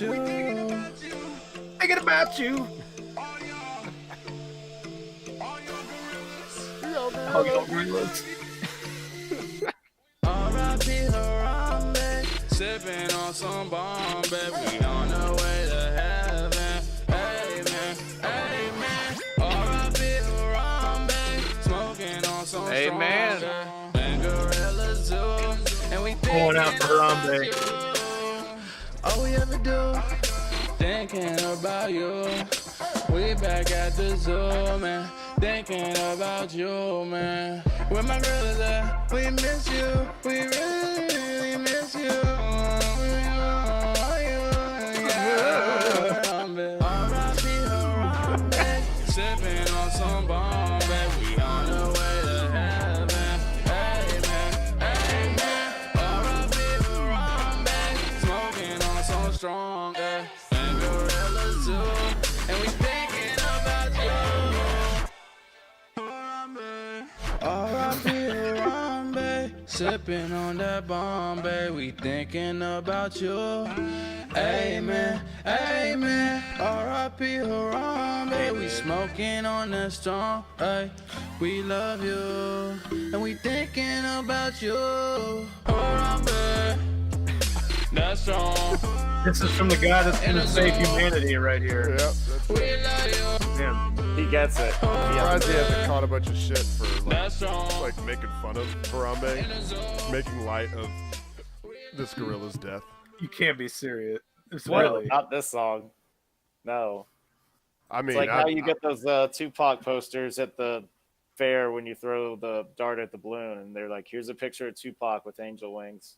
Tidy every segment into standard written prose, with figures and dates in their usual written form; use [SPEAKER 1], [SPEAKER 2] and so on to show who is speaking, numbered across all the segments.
[SPEAKER 1] you.
[SPEAKER 2] Thinking about you. Oh, yo, gorillas.
[SPEAKER 1] R.I.P. Harambe, sipping on some Bombay. We on the way to heaven. Amen, amen. R.I.P. Harambe, smoking on some
[SPEAKER 3] Amen.
[SPEAKER 1] and gorillas too. And we
[SPEAKER 2] Going out for Harambe.
[SPEAKER 1] all we ever do, thinking about you. We back at the zoo, man. Thinking about you, man. Where my girl is at? We miss you. We really miss you. R.I.P. Harambe, sipping on some Bombay. We on the way to heaven. Amen, amen. R.I.P. Harambe, smoking on some strong, and gorillas too. And we thinking about you. R.I.P. Harambe, sipping on that Bombay. We thinking about you. Amen, amen. R.I.P. Harambe, we smoking on that strong. Ay, we love you, and we thinking about you. Harambe, that's strong.
[SPEAKER 2] This is from the guy that's gonna save humanity right here.
[SPEAKER 4] Yep, that's
[SPEAKER 1] We
[SPEAKER 4] it.
[SPEAKER 1] love you.
[SPEAKER 2] Damn.
[SPEAKER 5] He gets it.
[SPEAKER 4] I'm surprised he hasn't caught a bunch of shit for
[SPEAKER 1] That's strong.
[SPEAKER 4] like making fun of Harambe, making light of this gorilla's death.
[SPEAKER 2] You can't be serious. It's
[SPEAKER 5] What?
[SPEAKER 2] really.
[SPEAKER 5] Not this song. No.
[SPEAKER 4] I
[SPEAKER 5] It's
[SPEAKER 4] mean,
[SPEAKER 5] like how you get those Tupac posters at the fair when you throw the dart at the balloon, and they're like, "Here's a picture of Tupac with angel wings."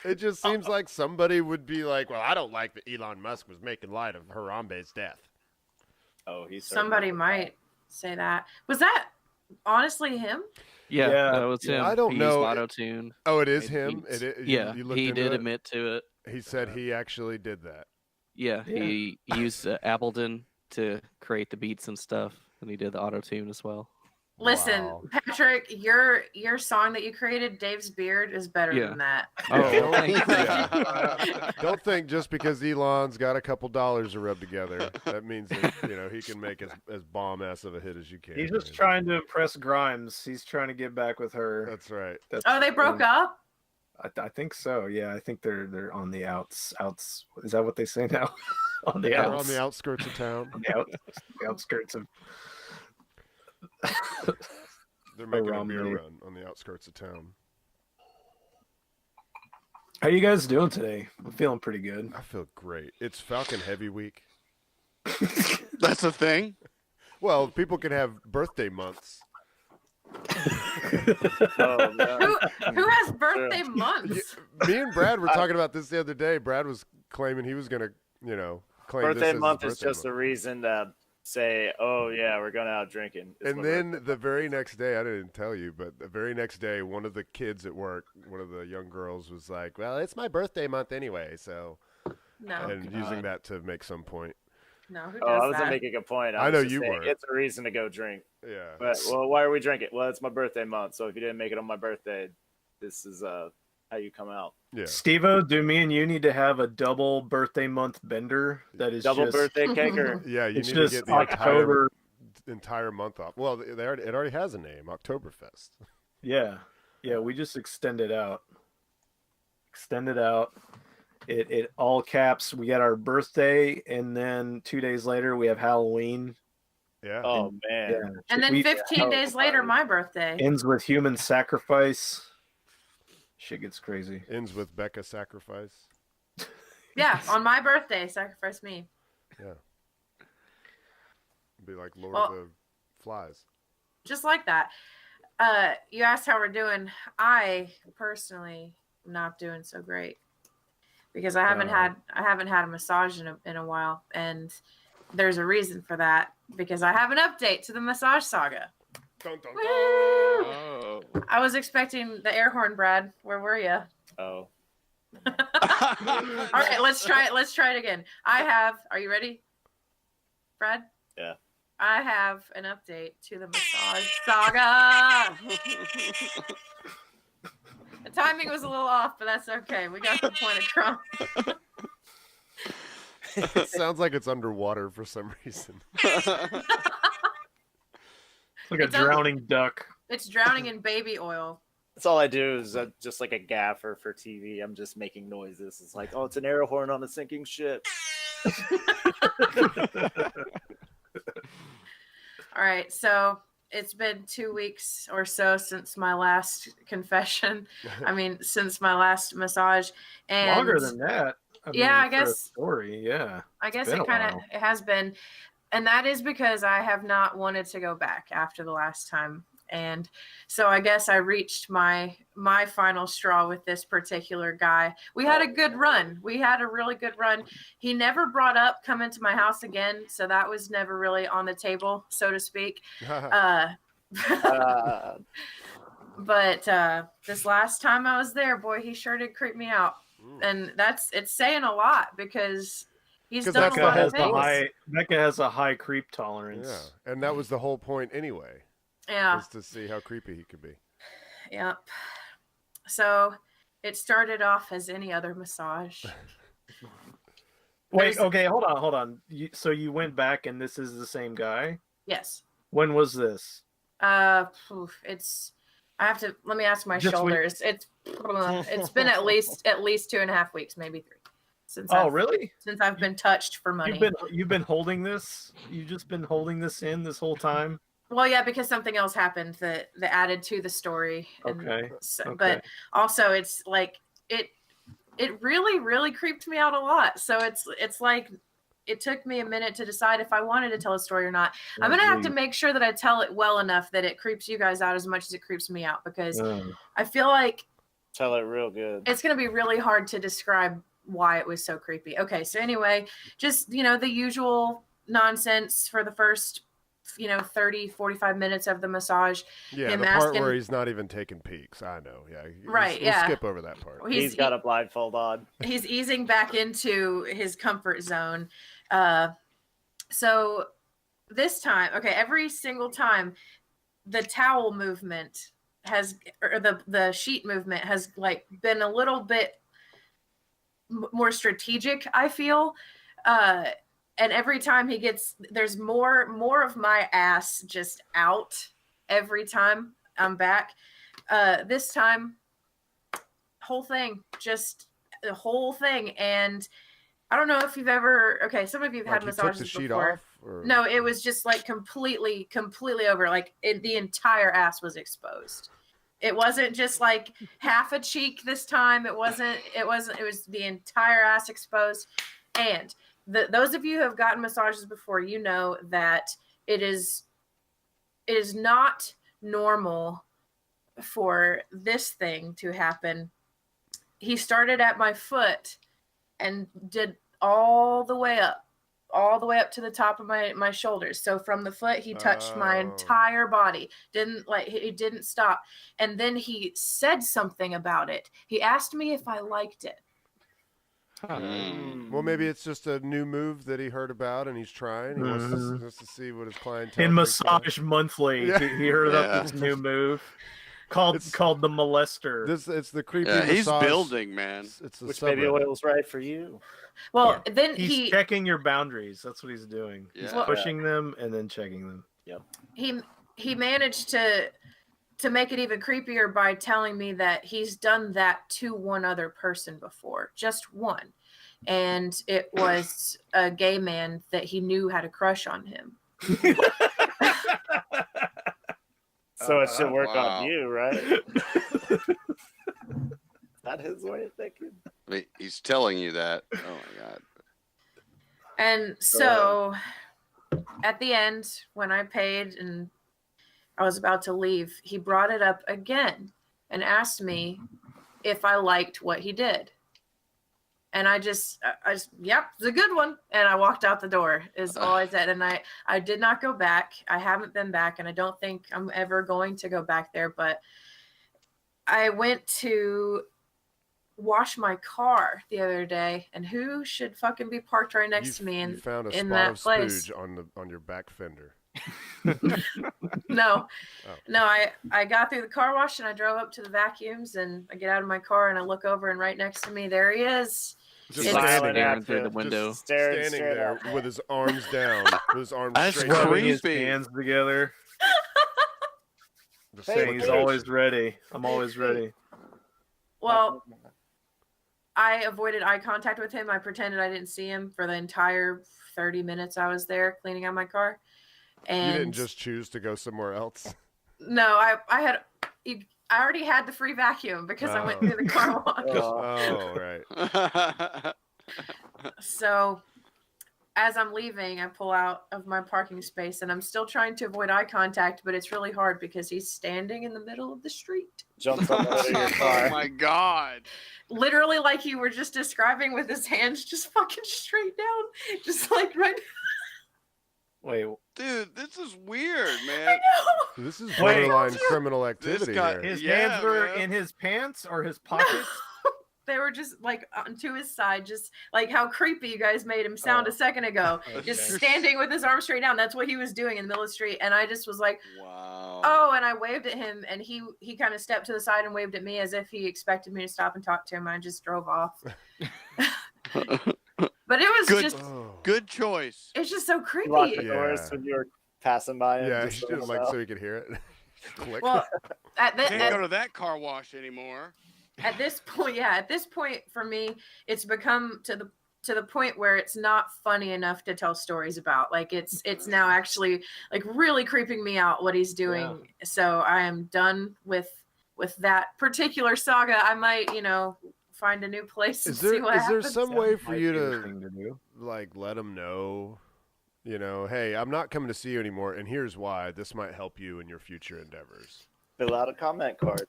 [SPEAKER 4] it just seems like somebody would be like, "Well, I don't like that Elon Musk was making light of Harambe's death."
[SPEAKER 5] Oh, he's
[SPEAKER 6] Somebody might say that. Was that honestly him?
[SPEAKER 3] Yeah,
[SPEAKER 2] Yeah.
[SPEAKER 3] that was him.
[SPEAKER 4] I don't
[SPEAKER 3] he
[SPEAKER 4] know.
[SPEAKER 3] Used auto-tune.
[SPEAKER 4] Oh, it is
[SPEAKER 3] It
[SPEAKER 4] him.
[SPEAKER 3] beats.
[SPEAKER 4] It is.
[SPEAKER 3] Yeah,
[SPEAKER 4] you looked
[SPEAKER 3] he
[SPEAKER 4] into
[SPEAKER 3] did
[SPEAKER 4] it?
[SPEAKER 3] admit to it.
[SPEAKER 4] He said he actually did that.
[SPEAKER 3] Yeah,
[SPEAKER 2] Yeah.
[SPEAKER 3] he used Ableton to create the beats and stuff, and he did the auto-tune as well.
[SPEAKER 6] Listen,
[SPEAKER 4] Wow.
[SPEAKER 6] Patrick, your song that you created, Dave's Beard, is better
[SPEAKER 3] Yeah.
[SPEAKER 6] than that.
[SPEAKER 3] Oh, thank you.
[SPEAKER 4] Yeah. Don't think just because Elon's got a couple dollars to rub together, that means that, he can make as bomb ass of a hit as you can.
[SPEAKER 2] He's just
[SPEAKER 4] man.
[SPEAKER 2] trying to impress Grimes. He's trying to get back with her.
[SPEAKER 4] That's right.
[SPEAKER 6] Oh, they broke up?
[SPEAKER 2] I think so. Yeah, I think they're on the outs. Is that what they say now? On the
[SPEAKER 4] They're
[SPEAKER 2] outs.
[SPEAKER 4] on the outskirts of town.
[SPEAKER 2] The outskirts of.
[SPEAKER 4] They're making a
[SPEAKER 2] Harambe.
[SPEAKER 4] beer run on the outskirts of town.
[SPEAKER 2] How you guys doing today? I'm feeling pretty good.
[SPEAKER 4] I feel great. It's Falcon Heavy Week.
[SPEAKER 3] That's a thing.
[SPEAKER 4] Well, people can have birthday months.
[SPEAKER 5] Oh, no.
[SPEAKER 6] Who has birthday months?
[SPEAKER 4] Me and Brad were talking about this the other day. Brad was claiming he was gonna, claim this
[SPEAKER 5] Birthday
[SPEAKER 4] as his
[SPEAKER 5] month is
[SPEAKER 4] birthday
[SPEAKER 5] just a
[SPEAKER 4] month.
[SPEAKER 5] reason to say, "Oh yeah, we're going out drinking." It's
[SPEAKER 4] And
[SPEAKER 5] my
[SPEAKER 4] then
[SPEAKER 5] birthday.
[SPEAKER 4] the very next day, I didn't tell you, but the very next day, one of the kids at work, one of the young girls, was like, "Well, it's my birthday month anyway," so
[SPEAKER 6] No,
[SPEAKER 4] and using that to make some point.
[SPEAKER 6] no, who
[SPEAKER 5] Oh, I
[SPEAKER 6] does
[SPEAKER 5] wasn't
[SPEAKER 6] that?
[SPEAKER 5] making a point.
[SPEAKER 4] I
[SPEAKER 5] was
[SPEAKER 4] know
[SPEAKER 5] just
[SPEAKER 4] you
[SPEAKER 5] saying
[SPEAKER 4] were.
[SPEAKER 5] It's a reason to go drink.
[SPEAKER 4] Yeah.
[SPEAKER 5] But why are we drinking? Well, it's my birthday month, so if you didn't make it on my birthday, this is how you come out.
[SPEAKER 4] Yeah.
[SPEAKER 2] Steve-O, do me and you need to have a double birthday month bender that is
[SPEAKER 5] Double
[SPEAKER 2] just,
[SPEAKER 5] birthday caker.
[SPEAKER 4] Yeah, you
[SPEAKER 2] It's
[SPEAKER 4] need to
[SPEAKER 2] just
[SPEAKER 4] get the
[SPEAKER 2] October.
[SPEAKER 4] entire month off. Well, it already has a name, Oktoberfest.
[SPEAKER 2] Yeah, we just extend it out. It all caps. We got our birthday, and then 2 days later we have Halloween.
[SPEAKER 4] Yeah.
[SPEAKER 5] Oh man.
[SPEAKER 2] Yeah,
[SPEAKER 6] And then
[SPEAKER 2] we
[SPEAKER 6] 15 days later, my birthday.
[SPEAKER 2] ends with human sacrifice. Shit gets crazy.
[SPEAKER 4] Ends with Bekah sacrifice.
[SPEAKER 6] Yeah, on my birthday, sacrifice me.
[SPEAKER 4] Yeah. Be like Lord
[SPEAKER 6] Well-
[SPEAKER 4] of the Flies.
[SPEAKER 6] Just like that. You asked how we're doing. I personally am not doing so great because I haven't had a massage in a while, and there's a reason for that because I have an update to the Massage Saga.
[SPEAKER 4] Dun, dun, dun.
[SPEAKER 6] Woo!
[SPEAKER 3] Oh.
[SPEAKER 6] I was expecting the air horn, Brad. Where were you?
[SPEAKER 5] Oh.
[SPEAKER 6] All right, let's try it. Let's try it again. Are you ready, Brad?
[SPEAKER 5] Yeah.
[SPEAKER 6] I have an update to the Massage Saga. The timing was a little off, but that's okay. We got the point across.
[SPEAKER 4] It sounds like it's underwater for some reason.
[SPEAKER 2] It's like a drowning duck.
[SPEAKER 6] It's drowning in baby oil.
[SPEAKER 5] That's all I do is just like a gaffer for TV. I'm just making noises. It's like, oh, it's an air horn on a sinking ship.
[SPEAKER 6] All right, so it's been 2 weeks or so since my last confession. I mean, since my last massage, and
[SPEAKER 2] Longer than that.
[SPEAKER 6] Yeah, I
[SPEAKER 2] for a
[SPEAKER 6] guess-
[SPEAKER 2] story. Yeah.
[SPEAKER 6] I guess
[SPEAKER 2] been
[SPEAKER 6] it
[SPEAKER 2] a
[SPEAKER 6] kind of
[SPEAKER 2] while.
[SPEAKER 6] it has been, and that is because I have not wanted to go back after the last time, and so I guess I reached my final straw with this particular guy. We had a good run. We had a really good run. He never brought up coming to my house again, so that was never really on the table, so to speak. But this last time I was there, boy, he sure did creep me out, and it's saying a lot because he's
[SPEAKER 4] 'Cause
[SPEAKER 6] done
[SPEAKER 4] that's
[SPEAKER 6] a
[SPEAKER 4] the
[SPEAKER 6] lot
[SPEAKER 4] whole
[SPEAKER 6] of
[SPEAKER 2] Becca
[SPEAKER 6] things.
[SPEAKER 2] has a high creep
[SPEAKER 4] Yeah,
[SPEAKER 2] tolerance.
[SPEAKER 4] and that was the whole point anyway,
[SPEAKER 6] Yeah.
[SPEAKER 4] was to see how creepy he could be.
[SPEAKER 6] Yep. So it started off as any other massage.
[SPEAKER 2] Wait,
[SPEAKER 6] There's-
[SPEAKER 2] okay, hold on. So you went back and this is the same guy?
[SPEAKER 6] Yes.
[SPEAKER 2] When was this?
[SPEAKER 6] It's. I have to. Let me ask my
[SPEAKER 2] Just wait.
[SPEAKER 6] shoulders. It's been at least 2.5 weeks, maybe 3, since
[SPEAKER 2] Oh, really?
[SPEAKER 6] since I've been touched for money.
[SPEAKER 2] You've been holding this? You've just been holding this in this whole time?
[SPEAKER 6] Well, yeah, because something else happened that added to the story. And
[SPEAKER 2] Okay.
[SPEAKER 6] so,
[SPEAKER 2] Okay.
[SPEAKER 6] But also, it's like it really creeped me out a lot. So it's like it took me a minute to decide if I wanted to tell a story or not. I'm gonna have to make sure that I tell it well enough that it creeps you guys out as much as it creeps me out, because I feel like
[SPEAKER 5] Tell it real good.
[SPEAKER 6] it's gonna be really hard to describe why it was so creepy. Okay, so anyway, just the usual nonsense for the first 30-45 minutes of the massage.
[SPEAKER 4] Yeah,
[SPEAKER 6] Him
[SPEAKER 4] the part
[SPEAKER 6] asking-
[SPEAKER 4] where he's not even taking peaks. I know. Yeah.
[SPEAKER 6] Right,
[SPEAKER 4] We'll
[SPEAKER 6] yeah.
[SPEAKER 4] skip over that part.
[SPEAKER 5] He's got a blindfold on.
[SPEAKER 6] He's easing back into his comfort zone. So this time, okay, every single time the towel movement or the sheet movement has like been a little bit more strategic, I feel. And every time there's more of my ass just out every time I'm back. This time, the whole thing. And I don't know if you've ever, some of you have had
[SPEAKER 4] Like he
[SPEAKER 6] massages
[SPEAKER 4] took the sheet
[SPEAKER 6] before.
[SPEAKER 4] off? Or...
[SPEAKER 6] No, it was just like completely over. Like the entire ass was exposed. It wasn't just like half a cheek this time. It was the entire ass exposed. And those of you who have gotten massages before, you know that it is not normal for this thing to happen. He started at my foot and did all the way up to the top of my shoulders. So from the foot, he touched my entire body. He didn't stop. And then he said something about it. He asked me if I liked it.
[SPEAKER 4] Well, maybe it's just a new move that he heard about and he's trying. He wants to see what his clientele
[SPEAKER 2] In
[SPEAKER 4] thinks about it.
[SPEAKER 2] Massage Monthly,
[SPEAKER 4] Yeah.
[SPEAKER 2] he heard about this new move called the molester.
[SPEAKER 4] It's the creepy
[SPEAKER 7] He's
[SPEAKER 4] massage.
[SPEAKER 7] building, man.
[SPEAKER 4] It's the
[SPEAKER 5] Which baby
[SPEAKER 4] subreddit.
[SPEAKER 5] oil's right for you?
[SPEAKER 6] Well, then
[SPEAKER 2] He's checking your boundaries. That's what he's doing. He's
[SPEAKER 7] Yeah.
[SPEAKER 2] pushing them and then checking them.
[SPEAKER 6] he managed to make it even creepier by telling me that he's done that to one other person before, just one. And it was a gay man that he knew had a crush on him.
[SPEAKER 5] So it should work
[SPEAKER 7] Wow.
[SPEAKER 5] on you, right? Not his way of thinking.
[SPEAKER 7] I mean, he's telling you that. Oh my god.
[SPEAKER 6] And so at the end, when I paid and I was about to leave, he brought it up again and asked me if I liked what he did. And I just, yep, it's a good one. And I walked out the door is all I said. And I did not go back. I haven't been back, and I don't think I'm ever going to go back there. But I went to wash my car the other day, and who should fucking be parked right next to me
[SPEAKER 4] You found a
[SPEAKER 6] in
[SPEAKER 4] spot
[SPEAKER 6] that
[SPEAKER 4] of
[SPEAKER 6] place?
[SPEAKER 4] spooge on your back fender.
[SPEAKER 6] No,
[SPEAKER 4] Oh.
[SPEAKER 6] no. I got through the car wash and I drove up to the vacuums and I get out of my car and I look over and right next to me there he is.
[SPEAKER 4] Just
[SPEAKER 6] It's-
[SPEAKER 4] standing
[SPEAKER 3] staring
[SPEAKER 5] at
[SPEAKER 3] through
[SPEAKER 5] you.
[SPEAKER 3] the window.
[SPEAKER 4] Just
[SPEAKER 5] Staring
[SPEAKER 4] standing there
[SPEAKER 5] at you.
[SPEAKER 4] with his arms down, with his arms
[SPEAKER 7] That's
[SPEAKER 4] straight
[SPEAKER 2] Rubbing his
[SPEAKER 7] creepy.
[SPEAKER 2] hands together,
[SPEAKER 4] Just
[SPEAKER 5] Hey,
[SPEAKER 2] saying
[SPEAKER 4] looking
[SPEAKER 2] he's
[SPEAKER 4] at you.
[SPEAKER 2] always ready. I'm always ready.
[SPEAKER 6] Well, I avoided eye contact with him. I pretended I didn't see him for the entire 30 minutes I was there cleaning out my car. And
[SPEAKER 4] You didn't just choose to go somewhere else.
[SPEAKER 6] no, I already had the free vacuum because I went
[SPEAKER 4] Oh.
[SPEAKER 6] through the car wash.
[SPEAKER 4] Oh, right.
[SPEAKER 6] So as I'm leaving, I pull out of my parking space and I'm still trying to avoid eye contact, but it's really hard because he's standing in the middle of the street.
[SPEAKER 5] Jumps on the hood of your
[SPEAKER 7] Oh
[SPEAKER 5] car.
[SPEAKER 7] my god.
[SPEAKER 6] Literally like you were just describing with his hands just fucking straight down. Just like right
[SPEAKER 2] Wait,
[SPEAKER 7] Dude, this is weird,
[SPEAKER 6] I
[SPEAKER 7] man.
[SPEAKER 6] know.
[SPEAKER 4] This is
[SPEAKER 2] Wait.
[SPEAKER 4] borderline criminal activity
[SPEAKER 7] guy-
[SPEAKER 4] here.
[SPEAKER 2] his
[SPEAKER 7] Yeah,
[SPEAKER 2] hands were
[SPEAKER 7] man.
[SPEAKER 2] in his pants or his pockets?
[SPEAKER 6] They were just like to his side, just like how creepy you guys made him sound a second ago. Just
[SPEAKER 2] Okay.
[SPEAKER 6] standing with his arms straight down. That's what he was doing in the middle of the street. And I just was like,
[SPEAKER 7] Wow.
[SPEAKER 6] oh, and I waved at him and he kind of stepped to the side and waved at me as if he expected me to stop and talk to him. I just drove off. But it was
[SPEAKER 7] Good.
[SPEAKER 6] just
[SPEAKER 4] Oh.
[SPEAKER 7] Good choice.
[SPEAKER 6] it's just so
[SPEAKER 5] You
[SPEAKER 6] creepy.
[SPEAKER 5] locked the
[SPEAKER 4] Yeah.
[SPEAKER 5] doors when you were passing by him.
[SPEAKER 4] Yeah,
[SPEAKER 5] just
[SPEAKER 4] she
[SPEAKER 5] so you
[SPEAKER 4] didn't like
[SPEAKER 5] know.
[SPEAKER 4] so you could hear it. Click.
[SPEAKER 6] Well, at, the,
[SPEAKER 7] Can't
[SPEAKER 6] at,
[SPEAKER 7] go to that car wash anymore.
[SPEAKER 6] at this point, yeah, at this point for me, it's become to the point where it's not funny enough to tell stories about. Like it's now actually like really creeping me out what he's doing. So I am done with that particular saga. I might, find a new place and
[SPEAKER 4] Is
[SPEAKER 6] see what
[SPEAKER 4] there
[SPEAKER 6] happens.
[SPEAKER 4] some way for
[SPEAKER 2] Might
[SPEAKER 4] you
[SPEAKER 2] be a
[SPEAKER 4] to
[SPEAKER 2] thing to do.
[SPEAKER 4] like let him know, hey, I'm not coming to see you anymore, and here's why. This might help you in your future endeavors.
[SPEAKER 5] Fill out a comment card.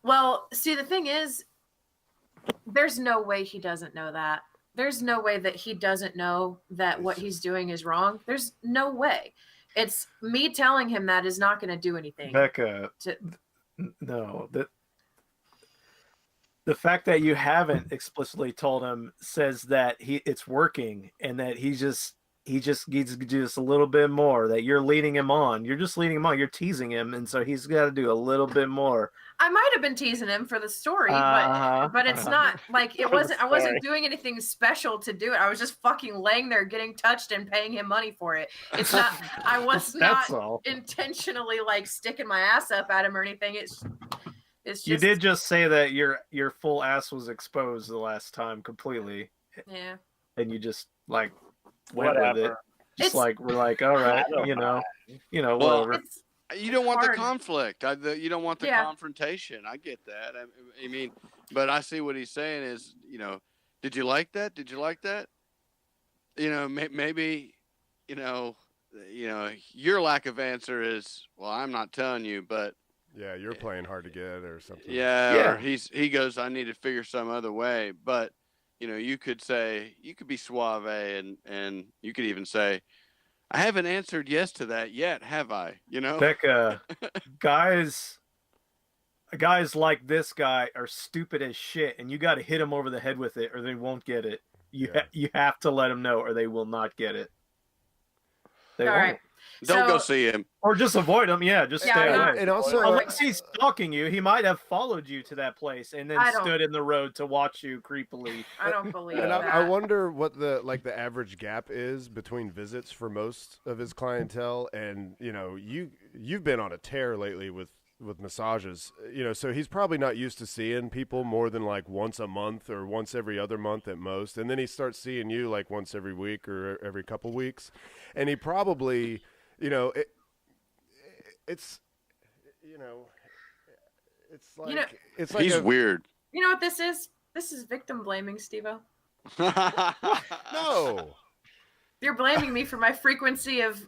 [SPEAKER 6] Well, see, the thing is, there's no way he doesn't know that. There's no way that he doesn't know that what he's doing is wrong. There's no way. It's me telling him that is not going to do anything.
[SPEAKER 2] Becca,
[SPEAKER 6] To-
[SPEAKER 2] no, the fact that you haven't explicitly told him says that it's working and that he just needs to do just a little bit more, that you're leading him on. You're just leading him on. You're teasing him, and so he's got to do a little bit more.
[SPEAKER 6] I might have been teasing him for the story, but it's not like it wasn't. I wasn't doing anything special to do it. I was just fucking laying there, getting touched, and paying him money for it. It's not. I was not
[SPEAKER 2] That's all.
[SPEAKER 6] intentionally like sticking my ass up at him or anything. It's just.
[SPEAKER 2] You did just say that your full ass was exposed the last time completely,
[SPEAKER 6] Yeah.
[SPEAKER 2] and you just like went with it.
[SPEAKER 5] Whatever.
[SPEAKER 2] Just
[SPEAKER 6] It's-
[SPEAKER 2] like we're like, all right,
[SPEAKER 5] I don't
[SPEAKER 7] Well,
[SPEAKER 2] whatever.
[SPEAKER 6] It's
[SPEAKER 7] You don't want the
[SPEAKER 6] hard.
[SPEAKER 7] conflict. You don't want the
[SPEAKER 6] Yeah.
[SPEAKER 7] confrontation. I get that. I mean, but I see what he's saying is, did you like that? Did you like that? Maybe, your lack of answer is, well, I'm not telling you, but
[SPEAKER 4] Yeah, you're playing hard to get or something.
[SPEAKER 7] yeah. Or he goes, I need to figure some other way. But, you could say, you could be suave and you could even say, I haven't answered yes to that yet, have I?
[SPEAKER 2] Becca, guys like this guy are stupid as shit, and you got to hit them over the head with it, or they won't get it. You have to let them know, or they will not get it. They
[SPEAKER 6] all
[SPEAKER 2] won't.
[SPEAKER 6] right.
[SPEAKER 7] Don't go
[SPEAKER 6] So-
[SPEAKER 7] see him.
[SPEAKER 2] Or just avoid them. Yeah, just
[SPEAKER 6] Yeah,
[SPEAKER 2] stay
[SPEAKER 6] I'm
[SPEAKER 2] away.
[SPEAKER 6] not-
[SPEAKER 4] And also,
[SPEAKER 2] Unless he's stalking you, he might have followed you to that place and then
[SPEAKER 6] I don't-
[SPEAKER 2] stood in the road to watch you creepily.
[SPEAKER 6] I don't believe
[SPEAKER 4] and
[SPEAKER 6] that.
[SPEAKER 4] I wonder what the average gap is between visits for most of his clientele. And you've been on a tear lately with massages. So he's probably not used to seeing people more than like once a month or once every other month at most. And then he starts seeing you like once every week or every couple weeks, and he probably it's like it's like
[SPEAKER 7] He's weird.
[SPEAKER 6] You know what this is? This is victim blaming, Steve-O.
[SPEAKER 4] no.
[SPEAKER 6] You're blaming me for my frequency of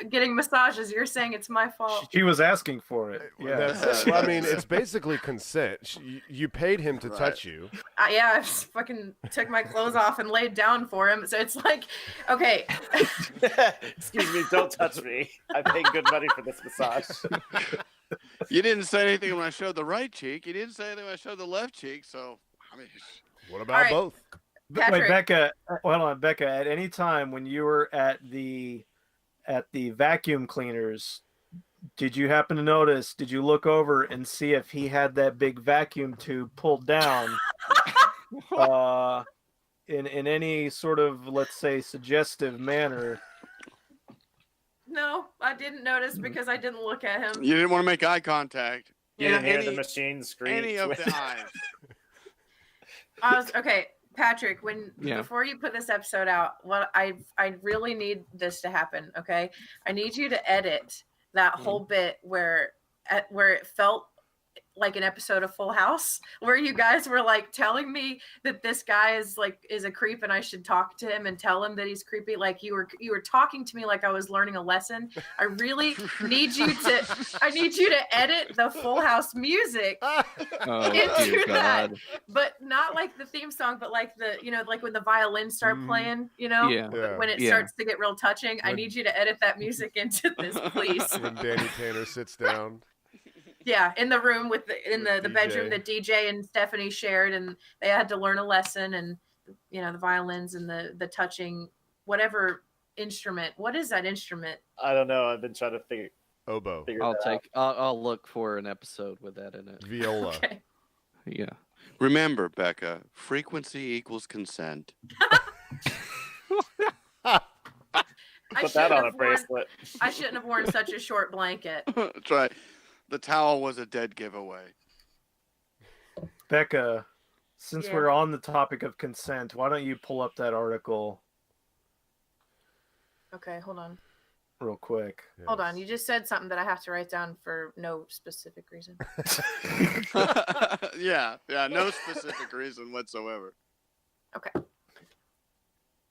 [SPEAKER 6] getting massages. You're saying it's my fault.
[SPEAKER 2] She was asking for it. Yeah.
[SPEAKER 4] Well, I mean, it's basically consent. You paid him to touch you.
[SPEAKER 6] Yeah, I just fucking took my clothes off and laid down for him. So it's like, okay,
[SPEAKER 5] Excuse me, don't touch me. I paid good money for this massage.
[SPEAKER 7] You didn't say anything when I showed the right cheek. You didn't say anything when I showed the left cheek. So, I mean,
[SPEAKER 4] What about
[SPEAKER 6] All right.
[SPEAKER 4] both?
[SPEAKER 2] Wait,
[SPEAKER 6] Patrick.
[SPEAKER 2] Becca, hold on, Becca. At any time when you were at at the vacuum cleaners, did you happen to notice? Did you look over and see if he had that big vacuum tube pulled down? In any sort of, let's say, suggestive manner.
[SPEAKER 6] No, I didn't notice because I didn't look at him.
[SPEAKER 7] You didn't want to make eye contact.
[SPEAKER 5] You didn't hear the
[SPEAKER 7] Any-
[SPEAKER 5] machine scream.
[SPEAKER 7] Any of the eyes.
[SPEAKER 6] Okay, Patrick,
[SPEAKER 3] Yeah.
[SPEAKER 6] before you put this episode out, what I really need this to happen, okay? I need you to edit that whole bit where it felt like an episode of Full House, where you guys were like telling me that this guy is a creep and I should talk to him and tell him that he's creepy. Like you were talking to me like I was learning a lesson. I really need you to edit the Full House music
[SPEAKER 3] Oh,
[SPEAKER 6] into
[SPEAKER 3] dear
[SPEAKER 6] that,
[SPEAKER 3] God.
[SPEAKER 6] but not like the theme song, but like like when the violins start playing,
[SPEAKER 3] Yeah.
[SPEAKER 4] Yeah.
[SPEAKER 6] when it
[SPEAKER 3] Yeah.
[SPEAKER 6] starts to get real touching. I
[SPEAKER 4] When-
[SPEAKER 6] need you to edit that music into this, please.
[SPEAKER 4] When Danny Tanner sits down.
[SPEAKER 6] Yeah, in the room with the
[SPEAKER 4] With
[SPEAKER 6] bedroom
[SPEAKER 4] DJ.
[SPEAKER 6] that DJ and Stephanie shared, and they had to learn a lesson, and the violins and the touching, whatever instrument. What is that instrument?
[SPEAKER 5] I don't know. I've been trying to figure
[SPEAKER 4] Oboe.
[SPEAKER 3] I'll look for an episode with that in it.
[SPEAKER 4] Viola.
[SPEAKER 6] Okay.
[SPEAKER 3] Yeah.
[SPEAKER 7] Remember, Becca, frequency equals consent.
[SPEAKER 5] put that on a bracelet.
[SPEAKER 6] I shouldn't have worn such a short blanket.
[SPEAKER 7] That's right. The towel was a dead giveaway.
[SPEAKER 2] Becca, since
[SPEAKER 6] Yeah.
[SPEAKER 2] we're on the topic of consent, why don't you pull up that article
[SPEAKER 6] Okay, hold on.
[SPEAKER 2] real quick?
[SPEAKER 6] Hold on. You just said something that I have to write down for no specific reason.
[SPEAKER 7] yeah, no specific reason whatsoever.